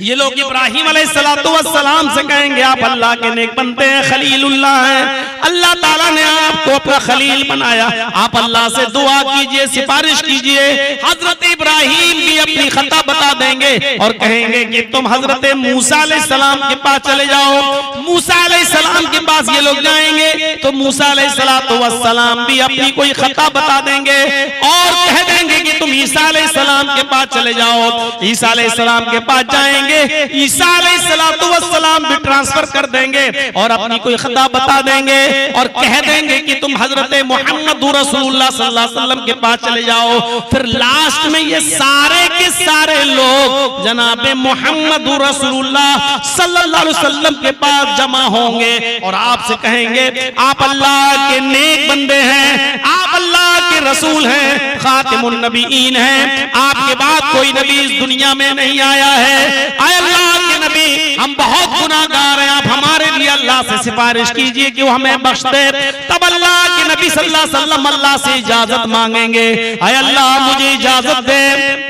ये लोग इब्राहीम अलैहिस्सलाम से कहेंगे, आप अल्लाह के नेक बंदे हैं, खलीलुल्लाह हैं, अल्लाह ताला ने आपको अपना खलील बनाया, आप अल्लाह से दुआ कीजिए, सिफारिश कीजिए। हजरत इब्राहीम भी अपनी खता बता देंगे और कहेंगे कि तुम हजरत मूसा अलैहिस्सलाम के पास चले जाओ। मूसा अलैहिस्सलाम के पास ये लोग जाएंगे तो मूसा अलैहिस्सलाम भी अपनी कोई खता बता देंगे और कह देंगे कि तुम ईसा अलैहिस्सलाम के पास चले जाओ। ईसा अलैहिस्सलाम के पास जाएंगे, ईसा अलैहिस्सलाम भी ट्रांसफर कर देंगे और अपनी कोई खता बता देंगे और कह देंगे कि तुम हजरत मोहम्मद रसूलुल्लाह सल्लल्लाहु अलैहि वसल्लम के पास चले जाओ। फिर लास्ट में ये सारे के सारे लोग जनाब मोहम्मद रसूलुल्लाह सल्लल्लाहु अलैहि वसल्लम के पास जमा होंगे और आपसे कहेंगे, आप अल्लाह के नेक बंदे हैं, आप अल्लाह के रसूल हैं, खातिमुन नबीयीन हैं, आपके बाद कोई नबी इस दुनिया में नहीं आया है। आए अल्लाह के नबी, हम बहुत गुनाहगार हैं, आप हमारे लिए अल्लाह से सिफारिश कीजिए कि वो हमें बख्श दे। तब अल्लाह के नबी सल्लल्लाहु अलैहि वसल्लम अल्लाह से इजाजत मांगेंगे, आए अल्लाह मुझे इजाजत दे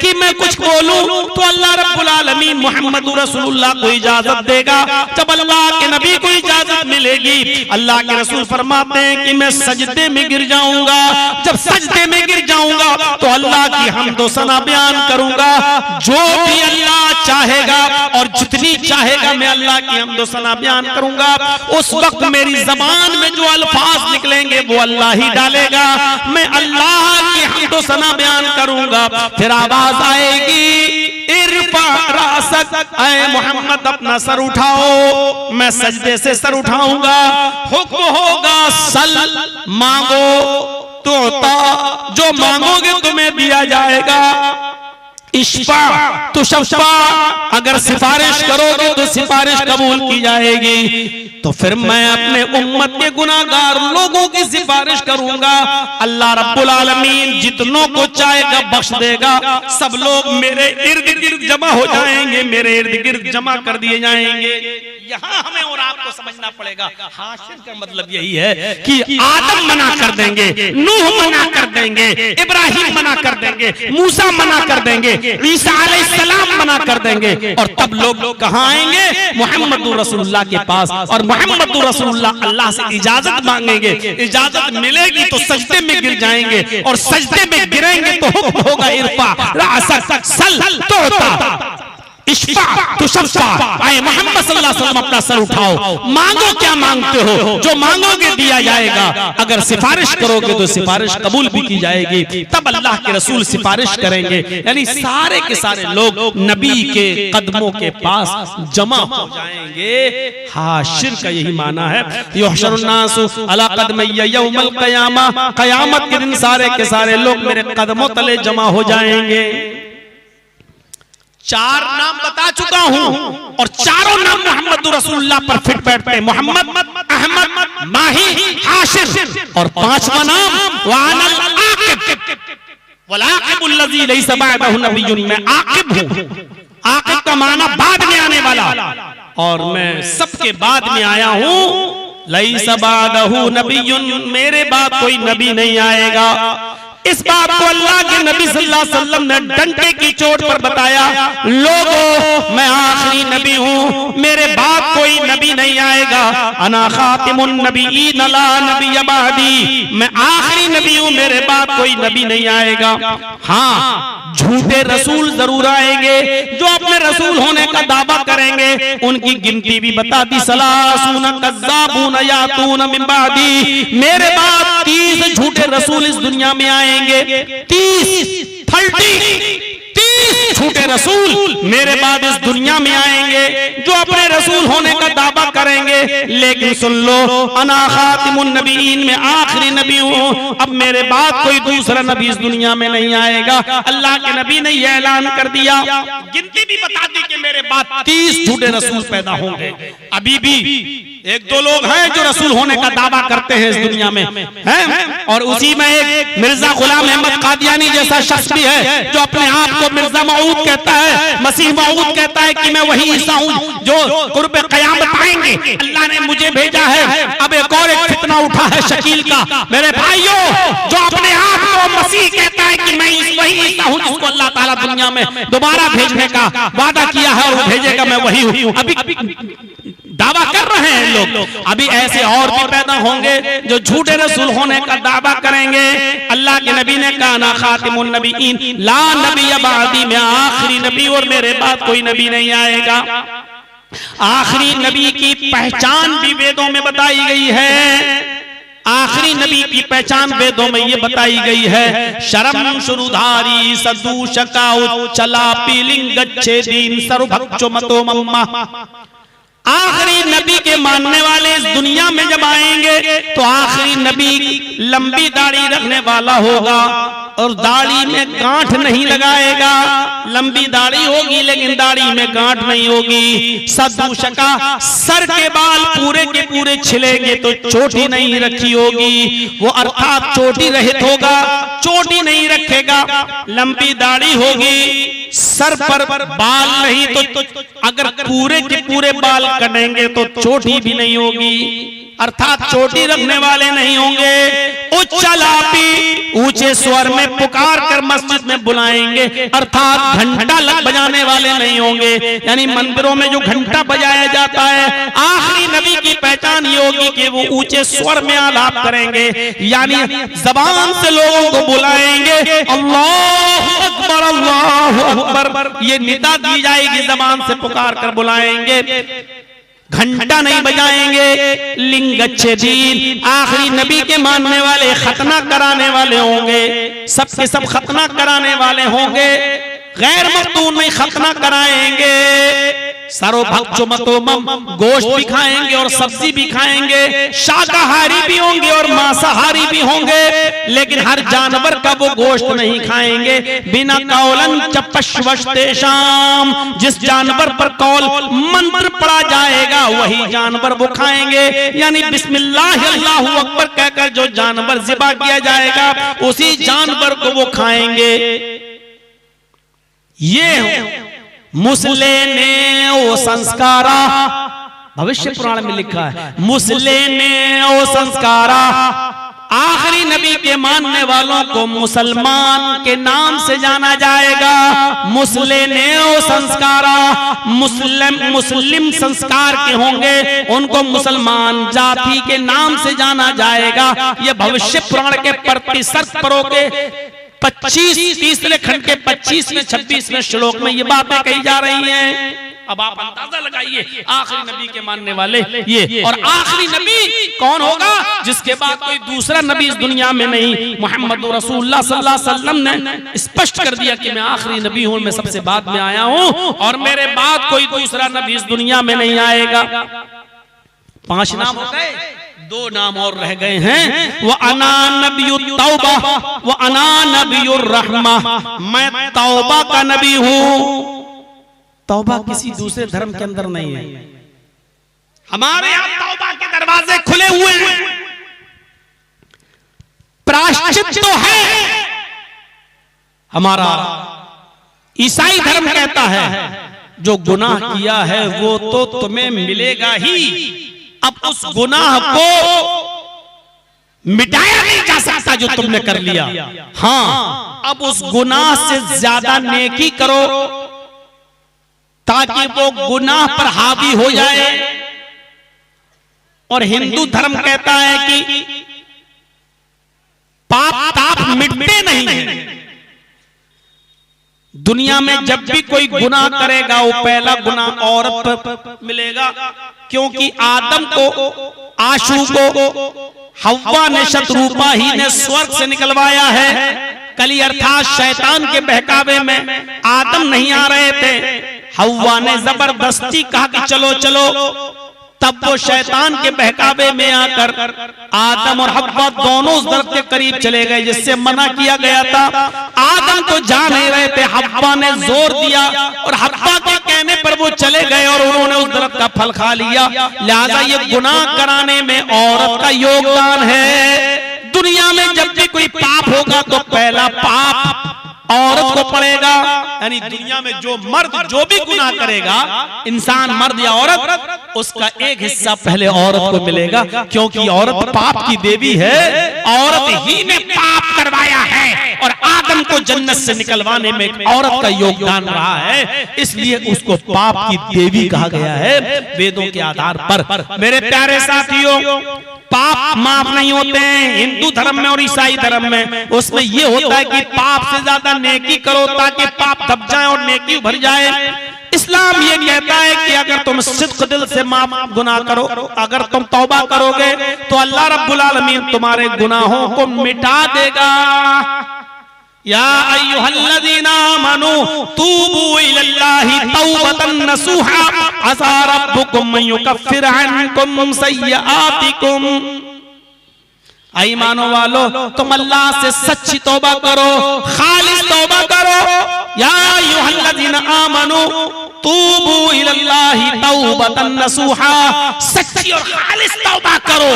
कि मैं कुछ बोलूं, तो अल्लाह रब्बुल आलमीन मोहम्मद रसूलुल्लाह को इजाजत देगा। जब अल्लाह के नबी को इजाजत मिलेगी, अल्लाह के रसूल फरमाते हैं कि मैं सजदे में गिर जाऊंगा। जब सजदे में गिर जाऊंगा तो अल्लाह की हम्दो सना बयान करूंगा, जो भी अल्लाह चाहेगा और जितनी चाहेगा मैं अल्लाह की हम्दो सना बयान करूंगा। उस वक्त मेरी जबान में जो अल्फाज निकलेंगे वो अल्लाह ही डालेगा, मैं अल्लाह की हम्दो सना बयान करूंगा। फिर आवाज आएगी, इरफा रासक, ऐ मोहम्मद अपना सर उठाओ, मैं सजदे से सर उठाऊंगा। हुक्म होगा, सल मांगो तो जो मांगोगे तुम्हें दिया जाएगा। इश्फा तो शफा, अगर सिफारिश करोगे तो सिफारिश कबूल की जाएगी। तो फिर मैं अपने उम्मत के गुनाहगार लोगों की सिफारिश करूंगा, अल्लाह रब्बुल आलमीन जितनों को चाहेगा बख्श देगा। सब लोग मेरे इर्द गिर्द जमा हो जाएंगे, मेरे इर्द गिर्द जमा कर दिए जाएंगे। यहाँ हमें और आपको समझना पड़ेगा। हाशिर का मतलब यही है कि आदम मना कर देंगे, नूह मना कर देंगे, इब्राहिम मना कर देंगे, मूसा मना कर देंगे, ईसा अलैहिस्सलाम मना कर देंगे, और तब लोग कहां आएंगे? मुहम्मदुर रसूलुल्लाह के पास। और मुहम्मदुर रसूलुल्लाह अल्लाह से इजाजत मांगेंगे, इजाजत मिलेगी तो सजदे में गिर जाएंगे, और सजदे में गिरेंगे तो हुक्म होगा इरफा रासक सल तोता इश्फा तुशफ़ा। आए मोहम्मद सल्लल्लाहु अलैहि वसल्लम अपना सर उठाओ, मांगो क्या मांगते हो, जो मांगोगे दिया जाएगा। अगर सिफारिश करोगे तो सिफारिश कबूल भी की जाएगी। तब अल्लाह के रसूल सिफारिश करेंगे, यानी सारे के सारे लोग नबी के कदमों के पास जमा हो जाएंगे। हाशिर का यही माना है। युहशरुन्नासु अला क़दमैया यौमल क़यामा, क़यामत के दिन सारे के सारे लोग मेरे कदमों तले जमा हो जाएंगे। चार नाम बता चुका हूं, और चारों नाम मोहम्मद रसूलुल्लाह पर फिट बैठते हैं। मोहम्मद, अहमद, माही, हाशिर। और पांचवा नाम वानल आकिब, वल आकिबुल लज़ी लैसा बअदहु नबियुन, मैं आकिब हूं। आकिब का माना बाद में आने वाला, और मैं सबके बाद में आया हूं। लैसा बअदहु नबियुन, मेरे बाद कोई नबी नहीं आएगा। इस बात को अल्लाह के नबी सल्लल्लाहु अलैहि वसल्लम ने डंके की चोट पर बताया, लोगों मैं आखिरी नबी हूं, मेरे बाद कोई नबी नहीं आएगा। अना खातिमुन नबिय्यीन ला नबिय्य बादी, मैं आखिरी नबी हूं, मेरे बाद कोई नबी नहीं आएगा। हाँ, झूठे रसूल जरूर आएंगे जो अपने रसूल होने का दावा करेंगे। उनकी गिनती भी बता दी, सलासून कज़्ज़ाबून यातून मिन बादी, मेरे बाद 30 झूठे रसूल इस दुनिया में आएंगे। 30 झूठे रसूल मेरे बाद इस दुनिया में आएंगे जो अपने रसूल होने का दावा करेंगे। लेकिन सुन लो, अना खातिमुन नबीयीन, में आखिरी नबी हूं, अब मेरे बाद कोई दूसरा नबी इस दुनिया में नहीं आएगा। अल्लाह के नबी ने यह ऐलान कर दिया, गिनती भी बता दी कि मेरे बाद 30 झूठे रसूल पैदा होंगे। अभी भी एक दो लोग हैं जो रसूल होने का दावा करते हैं इस दुनिया में, हैं? और उसी में एक मिर्जा गुलाम अहमद कादियानी जैसा शख्स भी है जो अपने आप को मिर्जा मऊद कहता है, मसीह मऊद कहता है कि मैं वही ईसा हूं जो कुर्ब क़यामत आएंगे, अल्लाह ने मुझे भेजा है। अब एक और एक फितना उठा है शकील का। मेरे भाइयों, जो अपने आप को मसीह कहता है कि मैं वही ईसा हूं जिसको अल्लाह ताला दुनिया में दोबारा भेजने का वादा किया है और वो भेजेगा, मैं वही हूं, अभी दावा कर रहे हैं लोग। अभी ऐसे और भी पैदा होंगे जो झूठे रसूल होने का दावा करेंगे। अल्लाह के नबी ने कहा, ना खातिमुन नबिय्यीन ला नबिय्य बादी, मैं आखिरी नबी और मेरे बाद कोई नबी नहीं आएगा। आखिरी नबी की पहचान भी वेदों में बताई गई है। आखिरी नबी की पहचान वेदों में ये बताई गई है, शरम शुरुधारी सदूशका उच्चला पीलिंग गच्छे दीन सर्वभक्षो मतो मम्मा। आखिरी नबी के मानने वाले इस दुनिया में जब आएंगे तो आखिरी नबी लंबी दाढ़ी रखने वाला होगा और दाढ़ी में गांठ नहीं लगाएगा। लंबी दाढ़ी होगी लेकिन दाढ़ी में गांठ नहीं होगी। सदूशका, सर के बाल पूरे के पूरे छिलेंगे तो चोटी नहीं रखी होगी, वो अर्थात चोटी रहित होगा, चोटी नहीं रखेगा। लंबी दाढ़ी होगी, सर पर बाल नहीं, तो अगर पूरे के पूरे बाल कटेंगे तो चोटी भी नहीं होगी, अर्थात चोटी रखने वाले नहीं होंगे। उच्चलापी, ऊंचे स्वर में पुकार कर मस्जिद में बुलाएंगे, अर्थात घंटा बजाने वाले नहीं होंगे, यानी मंदिरों में जो घंटा बजाया जाता है। आखिरी नबी की पहचान ये होगी कि वो ऊंचे स्वर में आलाप करेंगे, यानी जबान से लोगों को बुलाएंगे, अल्लाहु अकबर अल्लाहु अकबर, ये निदा दी जाएगी, जबान से पुकार कर बुलाएंगे, घंटा नहीं बजाएंगे। लिंगच्छे दीन, आखिरी नबी के मानने वाले खतना कराने वाले होंगे, सबके सब खतना कराने वाले होंगे, गैर मख्तून में खतना कराएंगे। सर्वभक्षो मतो मम, गोश्त भी खाएंगे और सब्जी भी खाएंगे, शाकाहारी भी होंगे और मांसाहारी भी होंगे, लेकिन हर जानवर का वो गोश्त नहीं खाएंगे। बिना कौलन चपश्वस्तेशाम, जिस जानवर पर कौल मंत्र पढ़ा जाएगा वही जानवर वो खाएंगे, यानी बिस्मिल्लाह अल्लाहु अकबर कहकर जो जानवर ज़िबा किया जाएगा उसी जानवर को वो खाएंगे। ये मुसले ने ओ संस्कारा, भविष्य पुराण में लिखा है, मुसले ने ओ संस्कारा, आखिरी नबी के मानने वालों को मुसलमान के नाम से जाना जाएगा। मुसले ने ओ संस्कारा, मुस्लिम संस्कार के होंगे, उनको मुसलमान जाति के नाम से जाना जाएगा। ये भविष्य पुराण के प्रतिशत परों के 25 तीसरे खंड के 25वें 26वें श्लोक में ये बातें कही जा रही हैं। अब आप अंदाजा लगाइए, आखिरी नबी के मानने वाले ये, और आखिरी नबी कौन होगा जिसके बाद कोई दूसरा नबी इस दुनिया में नहीं। मोहम्मद रसूलुल्लाह सल्लल्लाहु अलैहि वसल्लम ने स्पष्ट कर दिया कि मैं आखिरी नबी हूं, मैं सबसे बाद में आया हूं और मेरे बाद कोई दूसरा नबी इस दुनिया में नहीं आएगा। 5 नाम हो गए, 2 नाम और रह गए हैं। वह अना नबीयुत तौबा व अना नबीयुर रहमा, मैं तौबा का नबी हूं। तौबा किसी दूसरे धर्म के अंदर नहीं है, हमारे यहां तौबा के दरवाजे खुले हुए हैं। प्रायश्चित तो है, हमारा ईसाई धर्म कहता है जो गुनाह किया है वो तो तुम्हें मिलेगा ही, अब उस गुनाह को मिटाया नहीं जा सकता जो तुमने कर लिया। हाँ, अब उस गुनाह से ज्यादा नेकी करो ताकि वो गुनाह पर हावी हो जाए। और हिंदू धर्म कहता है कि पाप ताप मिटते नहीं। दुनिया में जब भी कोई गुनाह करेगा वो पहला गुनाह औरत पर मिलेगा, क्योंकि आदम को, आशू को हव्वा ने शत्रुपा ही ने स्वर्ग से निकलवाया है। कली अर्थात शैतान के बहकावे में आदम नहीं आ रहे थे, हव्वा ने जबरदस्ती कहा कि चलो चलो, तब वो शैतान के बहकावे में आकर आदम और हव्वा दोनों उस दरख्त के करीब चले गए जिससे मना किया गया था। आदम तो जा नहीं रहे थे, हव्वा ने जोर दिया और हव्वा के कहने पर वो चले गए और उन्होंने उस दरख्त का फल खा लिया। लिहाजा ये गुनाह कराने में औरत का योगदान है। दुनिया में जब भी कोई पाप होगा तो पहला पाप औरत को पड़ेगा। यानी दुनिया में जो मर्द जो भी गुनाह करेगा, इंसान मर्द या औरत, उसका एक हिस्सा पहले औरत को मिलेगा, क्योंकि औरत पाप की देवी है। औरत ही ने पाप करवाया है और आदम को जन्नत से निकलवाने में औरत का योगदान रहा है, इसलिए उसको पाप की देवी कहा गया है वेदों के आधार पर। मेरे प्यारे साथियों, पाप माफ नहीं होते हैं हिंदू धर्म में और ईसाई धर्म में। उसमें ये होता है कि पाप से ज्यादा नेकी करो ताकि पाप दब जाए और नेकी उभर जाए। इस्लाम ये कहता है कि अगर तुम सिद्क दिल से माफ गुनाह करो, अगर तुम तौबा करोगे तो अल्लाह रब्बुल आलमीन तुम्हारे गुनाहों को मिटा देगा। या अय्युहल्लज़ीना आमनू तूबू इलल्लाहि तौबतन नसूहा असा रब्बुकुम युकफ्फिर अन्कुम सय्यआतिकुम। ईमानो वालो, तुम अल्लाह से सच्ची तौबा करो, खालिस तौबा करो। या अय्युहल्लज़ीना आमनू तूबू इलल्लाहि तौबतन नसूहा, सच्ची और खालिस तौबा करो।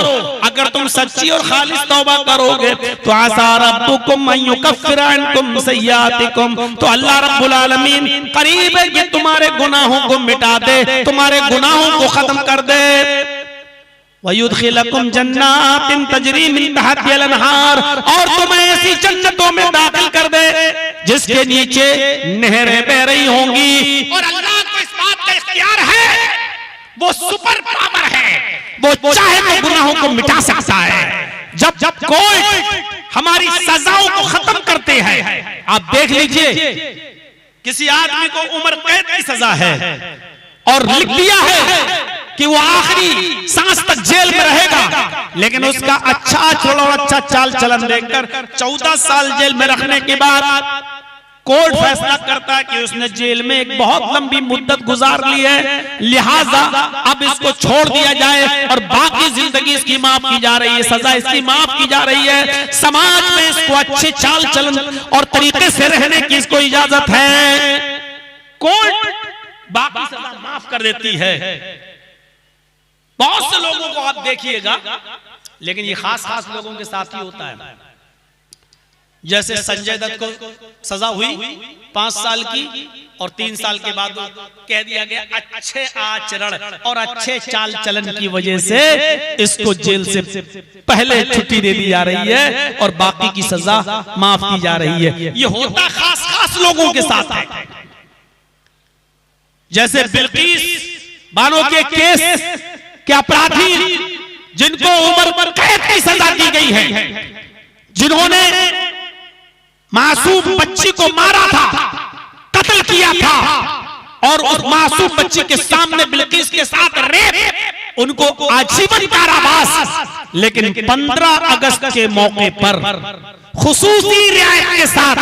अगर तुम सच्ची और खालिस तौबा करोगे तो आसा रब्बुकुम युकफ्फिर अन्कुम सय्यातिकुम, तो अल्लाह रब्बुल आलमीन करीब है कि तुम्हारे गुनाहों को मिटा दे, तुम्हारे गुनाहों को खत्म कर दे। वयुदखिलकुम जन्नातिन तजरी मिन तहतिहा अल-अनहार, और तुम्हें ऐसी जन्नतों में दाखिल कर दे जिसके नीचे नहरें बह रही होंगी। और अल्लाह को इस बात का इख्तियार है, वो सुपर पावर है, वो चाहे तो गुनाहों को मिटा सकता है। जब जब कोई हमारी सजाओं को खत्म करते हैं, आप देख लीजिए किसी आदमी को उम्र कैद की सजा है और लिख दिया है कि वो आखिरी सांस तक जेल में रहेगा, लेकिन उसका अच्छा आचरण और अच्छा चाल चलन देखकर 14 साल जेल में रखने के बाद कोर्ट फैसला करता है कि उसने जेल में एक बहुत लंबी मुद्दत गुजार ली है, लिहाजा अब इसको छोड़ दिया जाए और बाकी जिंदगी इसकी माफ की जा रही है, सजा इसकी माफ की जा रही है। समाज में इसको अच्छे चाल चलन और तरीके से रहने की इसको इजाजत है। कोर्ट बाकी सजा माफ कर देती है। बहुत से लोगों को आप देखिएगा, लेकिन ये खास खास लोगों के साथ ही होता है। जैसे संजय दत्त को सजा हुई 5 साल की और 3 साल के बाद कह दिया गया अच्छे आचरण और अच्छे चाल चलन की वजह से इसको जेल से पहले छुट्टी दे दी जा रही है और बाकी की सजा माफ की जा रही है। ये होता खास खास लोगों के साथ है। जैसे बिल्किस बानो के केस के अपराधी जिनको उम्र कैद की सजा दी गई है, जिन्होंने मासूम बच्ची को मारा था, कत्ल किया था और उस मासूम बच्ची के सामने बिल्किस के साथ रेप, उनको आजीवन कारावास। लेकिन 15 अगस्त के मौके पर खुसूसी रियायत के साथ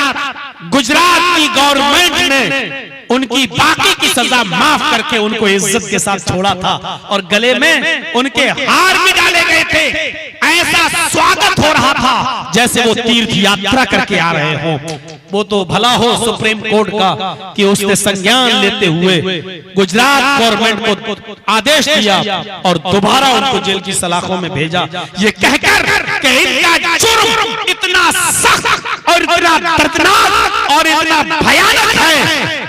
गुजरात की गवर्नमेंट ने उनकी बाकी की सजा माफ करके उनको इज्जत के साथ छोड़ा था और गले में उनके हार भी डाले गए थे। ऐसा स्वागत हो रहा था जैसे वो तीर्थ यात्रा करके आ रहे हों। वो तो भला हो सुप्रीम कोर्ट का कि उसने संज्ञान लेते हुए गुजरात गवर्नमेंट को आदेश दिया और दोबारा उनको जेल की सलाखों में भेजा, ये कहकर कि इनका जुर्म इतना सख्त और इतना दर्दनाक और इतना भयानक है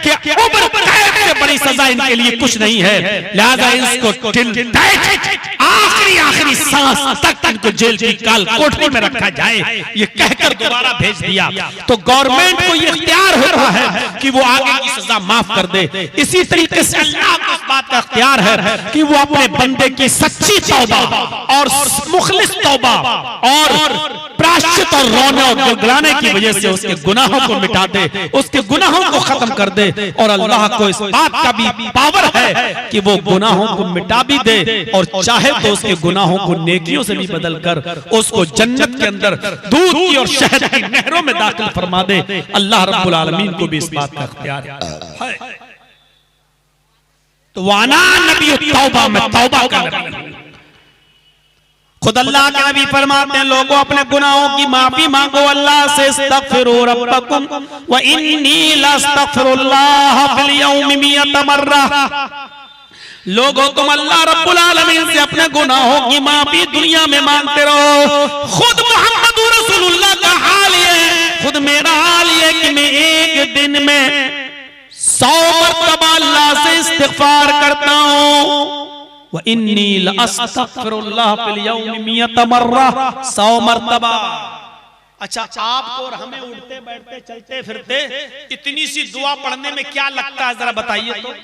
कि उम्र कैद से बड़ी सजा इनके लिए कुछ नहीं है, लिहाजा इसको आखिरी सांस तक इनको जेल की काल कोठरी में रखा जाए, ये कहकर दोबारा भेज दिया। तो गवर्नमेंट को ये इख्तियार हो रहा है कि वो आगे की सजा माफ कर दे। इसी तरीके से अल्लाह को इस बात का इख्तियार है कि वो अपने बंदे की सच्ची तौबा और मुखलिस तौबा और प्रायश्चित और रोने और गिड़गिड़ाने की वजह से उसके गुनाहों को मिटा दे, उसके गुनाहों को खत्म कर दे। और अल्लाह को इस बात का भी पावर है कि वो गुनाहों को मिटा भी दे और चाहे तो उसके गुनाहों को नेकियों से भी बदल कर उसको जन्नत के अंदर दूध की और शहद की नहरों में दाखिल फरमा दे। अल्लाह रब्बुल आलमीन को भी इस बात का इख्तियार है। तो वाना नबी तौबा में तौबा का नबी। खुद अल्लाह के नबी फरमाते हैं लोगों अपने गुनाहों की माफी मांगो अल्लाह से, इस्तगफिरू रब्बकुम व इन्नी लअस्तगफिरुल्लाह फिल यौमि मियत मर्रा। लोगों तुम अल्लाह रब्बुल आलमीन से अपने गुनाहों की माफी दुनिया में मांगते रहो। खुद मोहम्मद रसूलुल्लाह का हाल ये, खुद मेरा हाल ये कि मैं एक दिन में 100 मरतबा अल्लाह से इस्तिगफार करता हूं। व इन्नी लअस्तगफिरुल्लाह फिल यौमि मियत मर्रा, 100 मरतबा। अच्छा, आपको और हमें उठते बैठते चलते फिरते इतनी सी दुआ पढ़ने में क्या लगता है जरा बताइए तो।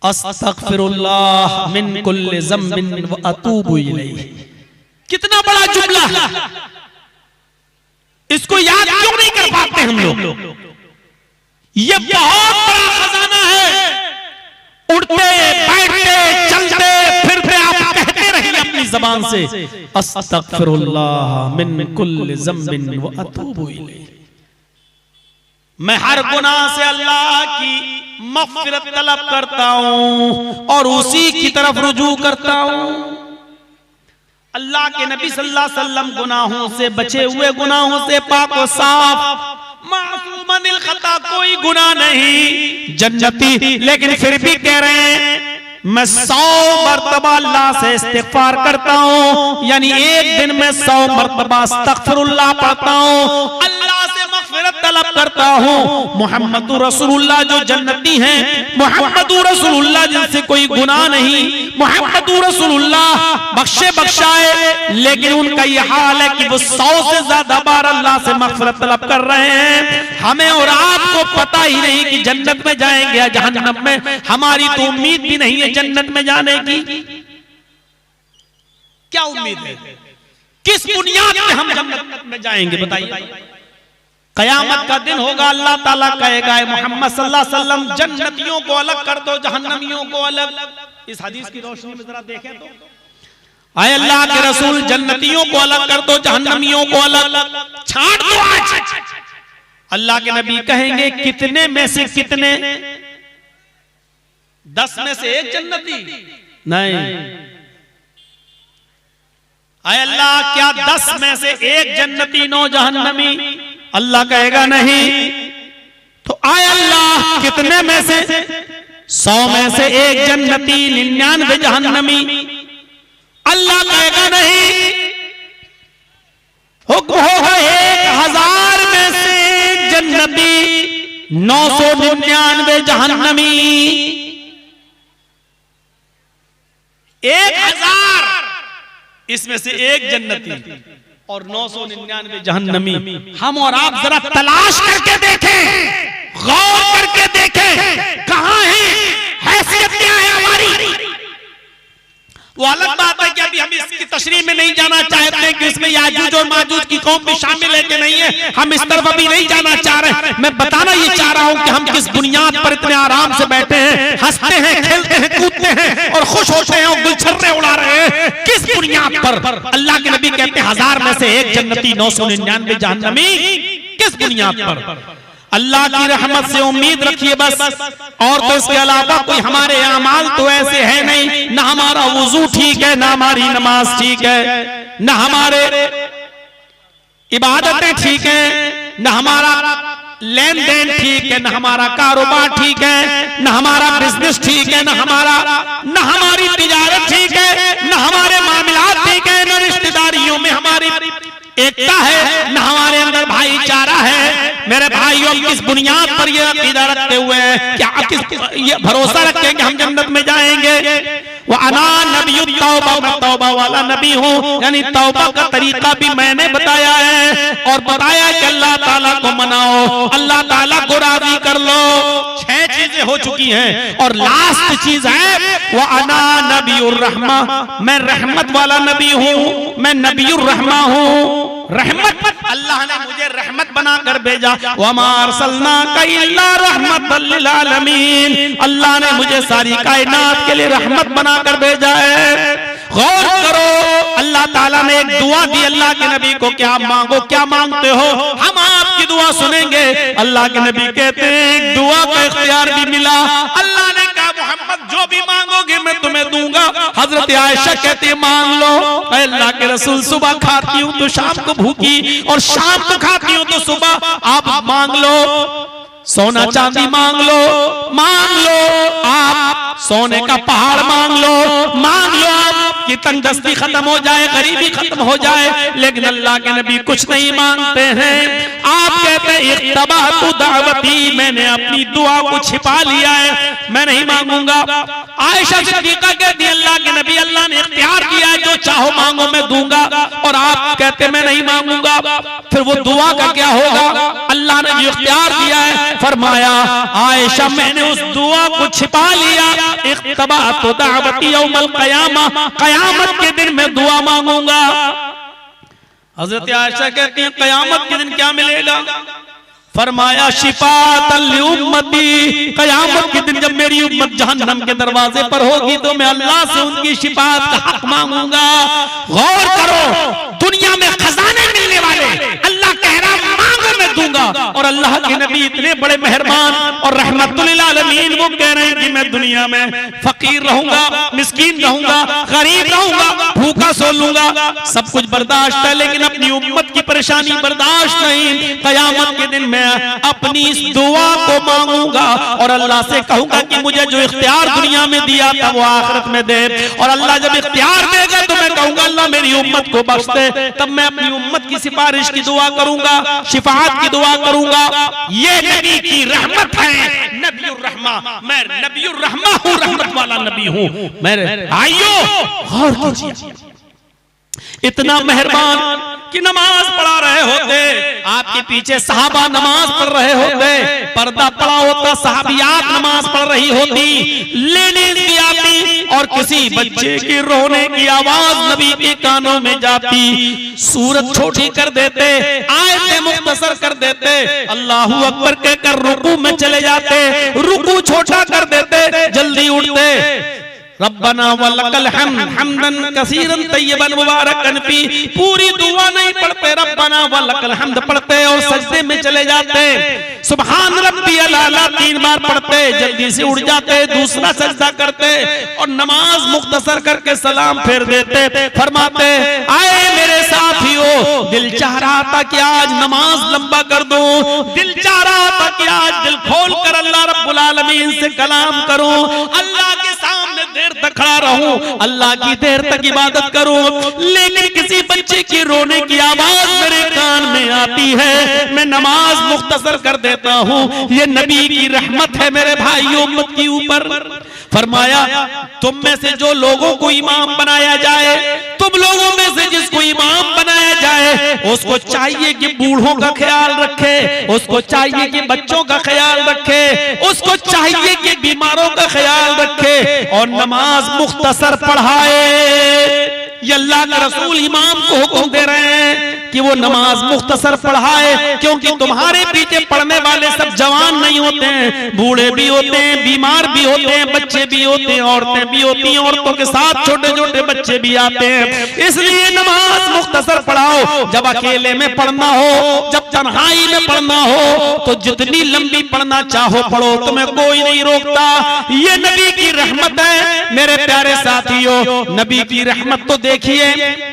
अस्तगफिरुल्लाह मिन कुल्लि ज़म्बिन व अतूबु इलैहि, कितना बड़ा जुमला, इसको याद क्यों नहीं कर पाते हम लोग? ये बहुत बड़ा खजाना है। उठते बैठते चलते फिरते आप कहते रहिए अपनी जबान से अस्तगफिरुल्लाह मिन कुल्लि ज़म्बिन व अतूबु इलैहि। मैं हर गुनाह से अल्लाह की मग़फ़िरत तलब करता हूं और उसी की तरफ रुजू करता हूं। अल्लाह के नबी सल्लल्लाहु अलैहि वसल्लम गुनाहों से बचे हुए, गुनाहों से पाक और साफ, मासूमनिल खता, कोई गुनाह नहीं, जन्नती। लेकिन फिर भी कह रहे हैं मैं 100 मरतबा अल्लाह से इस्तिगफार करता हूं, यानी एक दिन में 100 मरतबा अस्तगफिरुल्लाह पढ़ता हूं, अल्लाह से मग़फ़िरत तलब करता हूं। मुहम्मदुर रसूलुल्लाह जो जन्नती हैं, मुहम्मदुर रसूलुल्लाह जिनसे कोई गुनाह नहीं, मुहम्मदुर रसूलुल्लाह बख्शे बख्शाए, लेकिन उनका यह हाल है कि वो 100 से ज्यादा बार अल्लाह से मग़फ़िरत तलब कर रहे हैं। हमें और आपको पता ही नहीं कि जन्नत में जाएंगे या जहन्नम में, हमारी तो उम्मीद भी नहीं है जन्नत में जाने की। क्या उम्मीद है? किस बुनियाद पे हम जन्नत में जाएंगे बताइए? कयामत का दिन होगा, अल्लाह ताला कहेगा मोहम्मद सल्लल्लाहु अलैहि वसल्लम जन्नतियों को अलग कर दो, जहन्नमियों को अलग। इस हदीस की रोशनी में जरा देखें तो, आए अल्लाह के रसूल जन्नतियों को अलग कर दो, जहन्नमियों को अलग छांट दो आज। अल्लाह के नबी कहेंगे कितने में से कितने? 10 में से 1 जन्नती? नहीं। आए अल्लाह क्या 10 में से 1 जन्नती 9 जहन्नमी? अल्लाह कहेगा नहीं। तो आए अल्लाह कितने में से? 100 में से 1 जन्नती 99 जहन्नमी? अल्लाह कहेगा नहीं। हुक्म होगा 1000 999 जहन्नमी, 1000 इसमें से एक जन्नती और 999 जहन्नमी। हम और आप जरा तलाश करके देखें, गौर करके देखें, कहां है, हैसियत क्या है हमारी। वो अलग बात है कि अभी हम इसकी तशरीह में नहीं जाना चाहते हैं कि इसमें याजूज और माजूज की कौम भी शामिल है कि नहीं है, हम इस तरफ अभी नहीं जाना चाह रहे। मैं बताना ये चाह रहा हूं कि हम किस बुनियाद पर इतने आराम से बैठे हैं, हंसते हैं, खेलते हैं, कूदते हैं और खुश होते हैं और गुलछर्रे उड़ा रहे हैं, किस बुनियाद पर। अल्लाह के नबी कहते हैं 1000 में से एक जन्नती, 999 जहन्नमी, किस बुनियाद पर। अल्लाह की रहमत से उम्मीद रखिए बस, और तो इसके अलावा कोई हमारे अमाल तो ऐसे है नहीं, ना हमारा वुजू ठीक है, ना हमारी नमाज ठीक है, ना हमारे इबादतें ठीक है, ना हमारा लेन देन ठीक है, ना हमारा कारोबार ठीक है, ना हमारा बिजनेस ठीक है, ना हमारी तिजारत ठीक है, ना हमारे मामलात ठीक है, ना रिश्तेदारियों में हमारी एकता है, ना हमारे अंदर भाईचारा है। मेरे भाइयों, किस बुनियाद पर ये अकीदा रखते हुए हैं, क्या किस ये भरोसा रखें कि हम जन्नत में जाएंगे। वो अना नबी तौबा, मैं तौबा वाला नबी हूँ, यानी तौबा का तरीका भी मैंने बताया है और बताया कि अल्लाह ताला को मनाओ, अल्लाह ताला को राजी कर लो। 6 चीजें हो चुकी हैं और लास्ट चीज है वो अना नबीउर रहमा, मैं रहमत वाला नबी हूँ, मैं नबीउर रहमा हूँ। रहमत, अल्लाह ने मुझे रहमत बनाकर भेजा। वमा अरसलनाका इल्ला रहमतल लिल आलमीन, अल्लाह ने मुझे सारी कायनात के लिए रहमत बनाकर भेजा है। गौर करो, अल्लाह ताला ने एक दुआ दी अल्लाह के नबी को, क्या मांगो, क्या मांगते हो, हम आपकी दुआ सुनेंगे। अल्लाह के नबी कहते हैं एक दुआ का इख्तियार भी मिला। अल्लाह ने कहा मोहम्मद जो भी मांगोगे मैं तुम्हें दूंगा। हजरत आयशा कहती है मांग लो। अल्लाह के रसूल सुबह खाती हूँ तो शाम को भूखी, और शाम को खाती हूँ तो सुबह, आप मांग लो। सोना चांदी मांग लो, मांग लो, आप सोने का पहाड़ मांग लो, मांग लो आपकी तंगदस्ती खत्म हो जाए, गरीबी खत्म हो जाए। लेकिन अल्लाह के नबी कुछ नहीं मांगते हैं। आप कहते हैं इख्तबातु दावती, मैंने अपनी दुआ को छिपा लिया है, मैं नहीं मांगूंगा। आयशा सिद्दीका कहती है अल्लाह के नबी, अल्लाह ने इख्तियार दिया है जो चाहो मांगो मैं दूंगा, और आप कहते मैं नहीं मांगूंगा। फिर वो दुआ का क्या होगा? अल्लाह ने जो इख्तियार दिया है, फरमाया आयशा मैंने उस दुआ को छिपा लिया। इख्तबातु दावती यौमल क़यामा, क़यामत के दिन मैं दुआ मांगूंगा। हजरत आयशा कहती हैं क़यामत के दिन क्या मिलेगा? फरमाया शिफाअतल लिउम्मती, क़यामत के दिन जब मेरी उम्मत जहन्नम के दरवाजे पर होगी तो मैं अल्लाह से उनकी शिफाअत का हक मांगूंगा। गौर करो, दुनिया में खजाने मिलने वाले, अल्लाह कह रहा मांगो मैं दूंगा, और अल्लाह के नबी इतने बड़े मेहरबान और रहमतुल लिल आलमीन, वो कह रहे हैं कि मैं दुनिया में फकीर रहूंगा, मिस्कीन रहूंगा, गरीब रहूंगा, भूखा सो लूंगा, सब कुछ बर्दाश्त है, लेकिन अपनी उम्मत की परेशानी बर्दाश्त नहीं। क़यामत के दिन मैं अपनी इस दुआ को मांगूंगा और अल्लाह से कहूंगा कि मुझे जो इख्तियार दुनिया में दिया था वो आखिरत में दे। और अल्लाह जब इख्तियार देगा तो मैं कहूंगा अल्लाह मेरी उम्मत को बख्श दे। तब मैं अपनी उम्मत की सिफारिश की दुआ करूंगा, शिफाअत की दुआ करूंगा। ये नबी की रहमत है, नबीउर रहमा, मैं नबीउर रहमा हूं, रहमत वाला नबी हूं। मेरे भाइयों गौर कीजिए, इतना मेहरबान कि नमाज पढ़ा रहे होते, आपके पीछे सहाबा नमाज पढ़ रहे होते, पर्दा पड़ा होता, सहाबियात नमाज पढ़ रही होती, लेडीज भी आती और किसी बच्चे के रोने की आवाज नबी के कानों में जाती, सूरत छोटी कर देते, आयतें मुख्तसर कर देते, अल्लाहू अकबर कहकर रुकू में चले जाते, रुकू छोटा कर देते, जल्दी उठते, रब्बना वलकल हम्द हम्दन कसीरन तय्यबन मुबारकन फी, पूरी दुआ नहीं पढ़ते, रब्बना वलकल हम्द पढ़ते और सजदे में चले जाते, सुभान रब्बियल आला 3 बार पढ़ते, जल्दी से उठ जाते, दूसरा सजदा करते और नमाज मुख्तसर करके सलाम फेर देते। फरमाते आए मेरे साथियों, दिल चाह रहा था कि आज नमाज लंबा कर दूं, दिल चाह रहा था कि आज दिल खोल कर अल्लाह रब्बुल आलमीन से कलाम करूं, अल्लाह के सामने देर तक खड़ा रहूं, अल्लाह की देर तक इबादत करूं, लेकिन किसी बच्चे की रोने की आवाज मेरे कान जबान में आती है मैं नमाज मुख्तसर कर देता हूँ। ये नबी की रहमत है मेरे भाइयों उम्मत की ऊपर। फरमाया तुम में से जो लोगों को इमाम बनाया जाए, तुम लोगों में से जिसको इमाम बनाया जाए, उसको चाहिए कि बूढ़ों का ख्याल रखे, उसको चाहिए कि बच्चों का ख्याल रखे, उसको चाहिए कि बीमारों का ख्याल रखे और नमाज मुख्तसर पढ़ाए। ये अल्लाह के रसूल इमाम को हुक्म दे रहे हैं कि वो नमाज मुख्तसर पढ़ाए, क्योंकि तुम्हारे पीछे पढ़ने वाले सब जवान नहीं होते हैं, बूढ़े भी होते हैं, बीमार भी होते हैं, बच्चे भी होते हैं, औरतें भी होती हैं, औरतों के साथ छोटे छोटे बच्चे भी आते हैं। इसलिए नमाज मुख्तसर पढ़ाओ। जब अकेले में पढ़ना हो, जब तन्हाई में पढ़ना हो, तो जितनी लंबी पढ़ना चाहो पढ़ो, तुम्हें कोई नहीं रोकता। ये नबी की रहमत है मेरे प्यारे साथियों। नबी की रहमत तो देखिए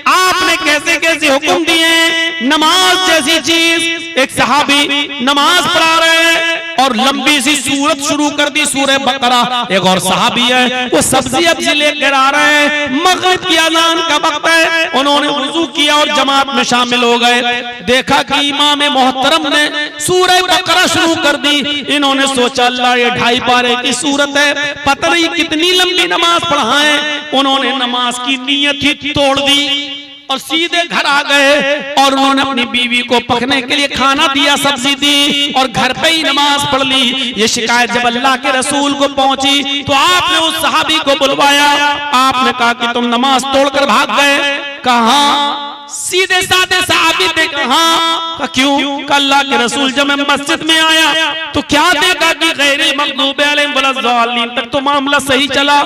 आपने कैसे कैसे हुक्म दिए। नमाज जैसी चीज, एक सहाबी नमाज पढ़ा रहे हैं और लंबी सी सूरत शुरू कर दी, सूरह बकरा। एक और सहाबी है वो सब्जी अब्जी लेकर आ रहे हैं, मगरिब की अज़ान का वक्त है, उन्होंने वुज़ू किया और जमात में शामिल हो गए। देखा कि इमाम मोहतरम ने सूरह बकरा शुरू कर दी। इन्होंने सोचा अल्लाह ये 2.5 पारे की सूरत है, पता नहीं कितनी लंबी नमाज पढ़ाएं। उन्होंने नमाज की नीयत ही तोड़ दी और सीधे घर आ गए और उन्होंने अपनी बीवी को पकने के लिए खाना दिया, सब्जी दी और घर पे ही नमाज पढ़ ली। ये शिकायत जब अल्लाह के रसूल को पहुंची तो आपने उस सहाबी को बुलवाया। आपने कहा कि तुम नमाज तोड़कर भाग गए। कहा सीधे साधे सहाबी थे। कहा क्यों? अल्लाह के रसूल जब मैं मस्जिद में आया तो क्या देखा कि गैरिल मग़दूबि अलैहिम वलद्दाल्लीन तक तो मामला सही चला।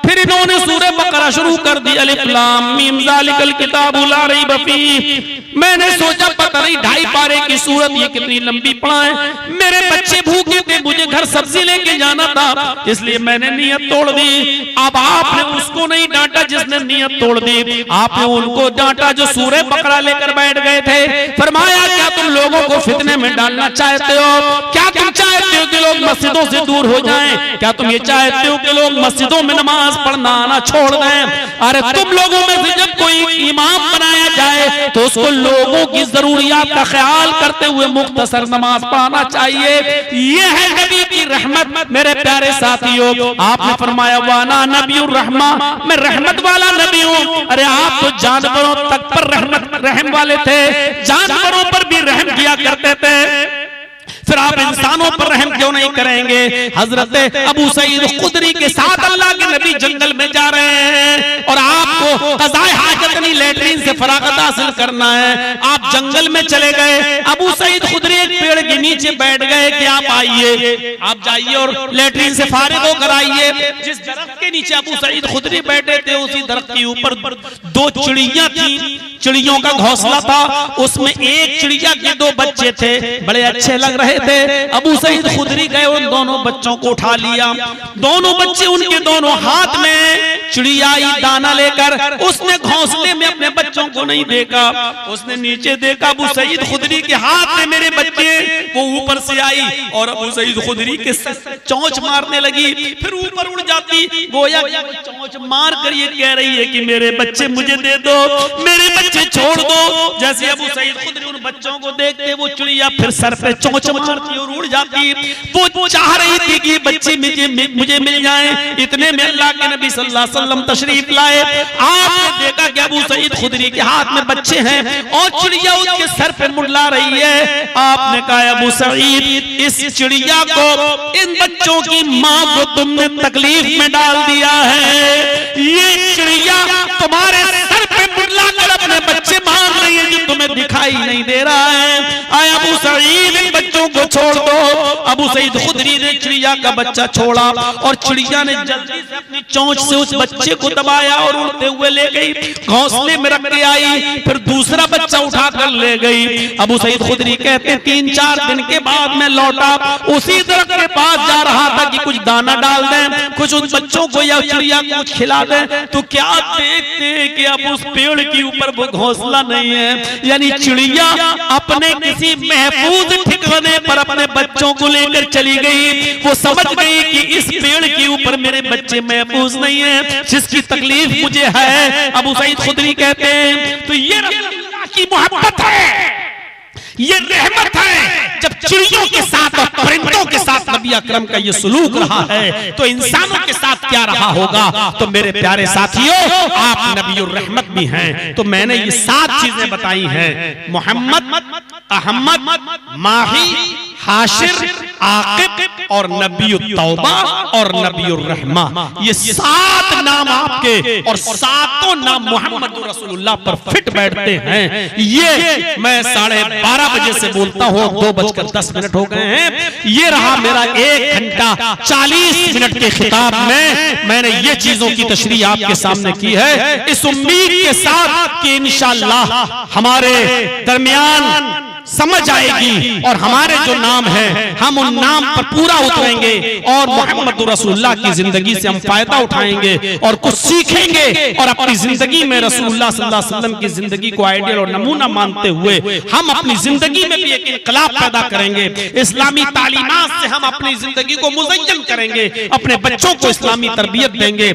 फिर इन्होंने सूरह बकरा शुरू कर दी, अलिफ लाम मीम ज़ालिकल किताबु ला रैब फीह। मैंने सोचा पता नहीं 2.5 पारे की सूरत ये कितनी लंबी पढ़ाए। मेरे बच्चे भूखे थे, मुझे घर सब्जी लेके जाना था, इसलिए मैंने नियत तोड़ दी। अब आपने उसको नहीं डांटा जिसने नियत तोड़ दी, आपने उनको डांटा जो सूरह बकरा लेकर बैठ गए थे। फरमाया क्या तुम लोगों को फितने में डालना चाहते हो? क्या तुम चाहते हो कि लोग मस्जिदों से दूर हो जाएं? क्या तुम ये चाहते हो कि लोग मस्जिदों में नमाज पढ़ना आना छोड़ दें? अरे तुम लोगों में से जब कोई इमाम बनाया जाए तो उसको लोगों की जरूरियात का ख्याल करते हुए मुख्तसर नमाज पढ़ाना चाहिए। ये है नबी की रहमत मेरे प्यारे साथियों। आपने फरमाया वाना नबीउर रहमा, मैं रहमत वाला नबी हूँ। अरे आप तो जानवरों तक पर रहम वाले थे, जानवरों पर भी रहम किया करते थे, फिर आप इंसानों पर रहम क्यों नहीं करेंगे? हजरत अबू सईद खुदरी के साथ अल्लाह के नबी जंगल में जा रहे हैं और आपको क़ज़ाए हाजत नहीं, लैट्रीन से फरागत हासिल करना है। आप जंगल में चले गए, अबू सईद खुदरी एक पेड़ के नीचे बैठ गए कि आप आइए, आप जाइए और लैट्रीन से फारिग होकर आइए। जिस दरख्त के नीचे अबू सईद खुदरी बैठे थे उसी दरख्त के ऊपर 2 चिड़ियां थी, चिड़ियों का घोंसला था। उसमें एक चिड़िया के 2 बच्चे थे, बड़े अच्छे लग रहे थे। अबू सईद खुदरी गए, उन दोनों बच्चों को उठा लिया। दोनों बच्चे उनके दोनों हाथ में चिड़ियाई दाना लेकर, उसने घोंसले में अपने बच्चों को नहीं देखा, उसने नीचे देखा। अबू सईद खुदरी के हाथ में मेरे बच्चे, वो ऊपर से आई और अबू सईद खुदरी के चोंच मारने लगी, फिर ऊपर उड़ जाती, गोया चोंच मार कर ये कह रही है कि मेरे बच्चे मुझे दे दो, मेरे बच्चे छोड़ दो। जैसे अबू सईद खुदरी उन बच्चों को देखते, वो चिड़िया फिर सर पे चोंच मारती और उड़ जाती। वो चाह रही थी कि बच्चे मुझे मिल जाएं। इतने में अल्लाह के नबी सल्लल्लाहु अलैहि वसल्लम तशरीफ लाए। आपने देखा कि अबू सईद खुदरी के हाथ में बच्चे हैं और चिड़िया उसके सर पे मुंडला रही है। आपने कहा अबू सईद, इस चिड़िया को, इन बच्चों की माँ को तुमने तकलीफ में डाल दिया है। ये चिड़िया तुम्हारे सर पे मुंडला कर अपने बच्चे मार रही है जो तुम्हें दिखाई नहीं दे रहा है। आए अबू सईद, इन बच्चों को छोड़ दो। अबू सईद खुदरी ने चिड़िया का बच्चा छोड़ा और चिड़िया ने जल्दी से अपनी चोंच से उस बच्चे को दबाया और उड़ते हुए ले गई, घोंसले में रख के आई। फिर दूसरा बच्चा उठाकर ले गई। अबू सईद खुदरी कहते 3-4 दिन के बाद मैं लौटा, उसी दरख्त के पास जा रहा था कि कुछ दाना डाल दें, कुछ उन बच्चों को या चिड़िया को कुछ खिला दें, तो क्या देखते कि अब उस पेड़ के ऊपर वो घोंसला नहीं है। यानी चिड़िया अपने किसी महफूज ठिकाने पर अपने बच्चों को लेकर चली गई। वो समझ गई कि इस पेड़ के ऊपर मेरे बच्चे महफूज नहीं है, जिसकी तकलीफ मुझे है। अबू सईद खुदरी कहते हैं तो ये रसूलुल्लाह की मोहब्बत है। ये रहमत है। जब चिड़ियों के साथ और परिंदों के साथ नबी अकरम का ये सुलूक रहा है तो इंसानों के साथ क्या रहा होगा। तो मेरे प्यारे साथियों, आप नबीउर रहमत भी हैं। तो मैंने ये 7 चीजें बताई हैं, मोहम्मद, अहमद, माही, हाशिर, आकिब और नबीउत तौबा और नबीउर रहमा। ये 7 नाम आपके और 7 नाम मोहम्मद रसूलुल्लाह पर फिट बैठते हैं। ये मैं 12:30 बजे से बोलता हूँ, 2:10 हो गए हैं। ये रहा मेरा 1 घंटा 40 मिनट के खिताब में मैंने ये चीजों की तशरीह आपके सामने की है, इस उम्मीद के साथ कि इंशाअल्लाह हमारे दरमियान समझ आएगी और हमारे जो नाम हैं हम उन नाम पर पूरा उतरेंगे और मोहम्मद रसूलुल्लाह की जिंदगी से हम फायदा उठाएंगे और कुछ सीखेंगे और अपनी जिंदगी में रसूलुल्लाह सल्लल्लाहु अलैहि वसल्लम की जिंदगी को आइडियल और नमूना मानते हुए हम अपनी जिंदगी में भी एक इनकलाब पैदा करेंगे। इस्लामी तालीमात से हम अपनी जिंदगी को मुज़य्यन करेंगे, अपने बच्चों को इस्लामी तरबियत देंगे।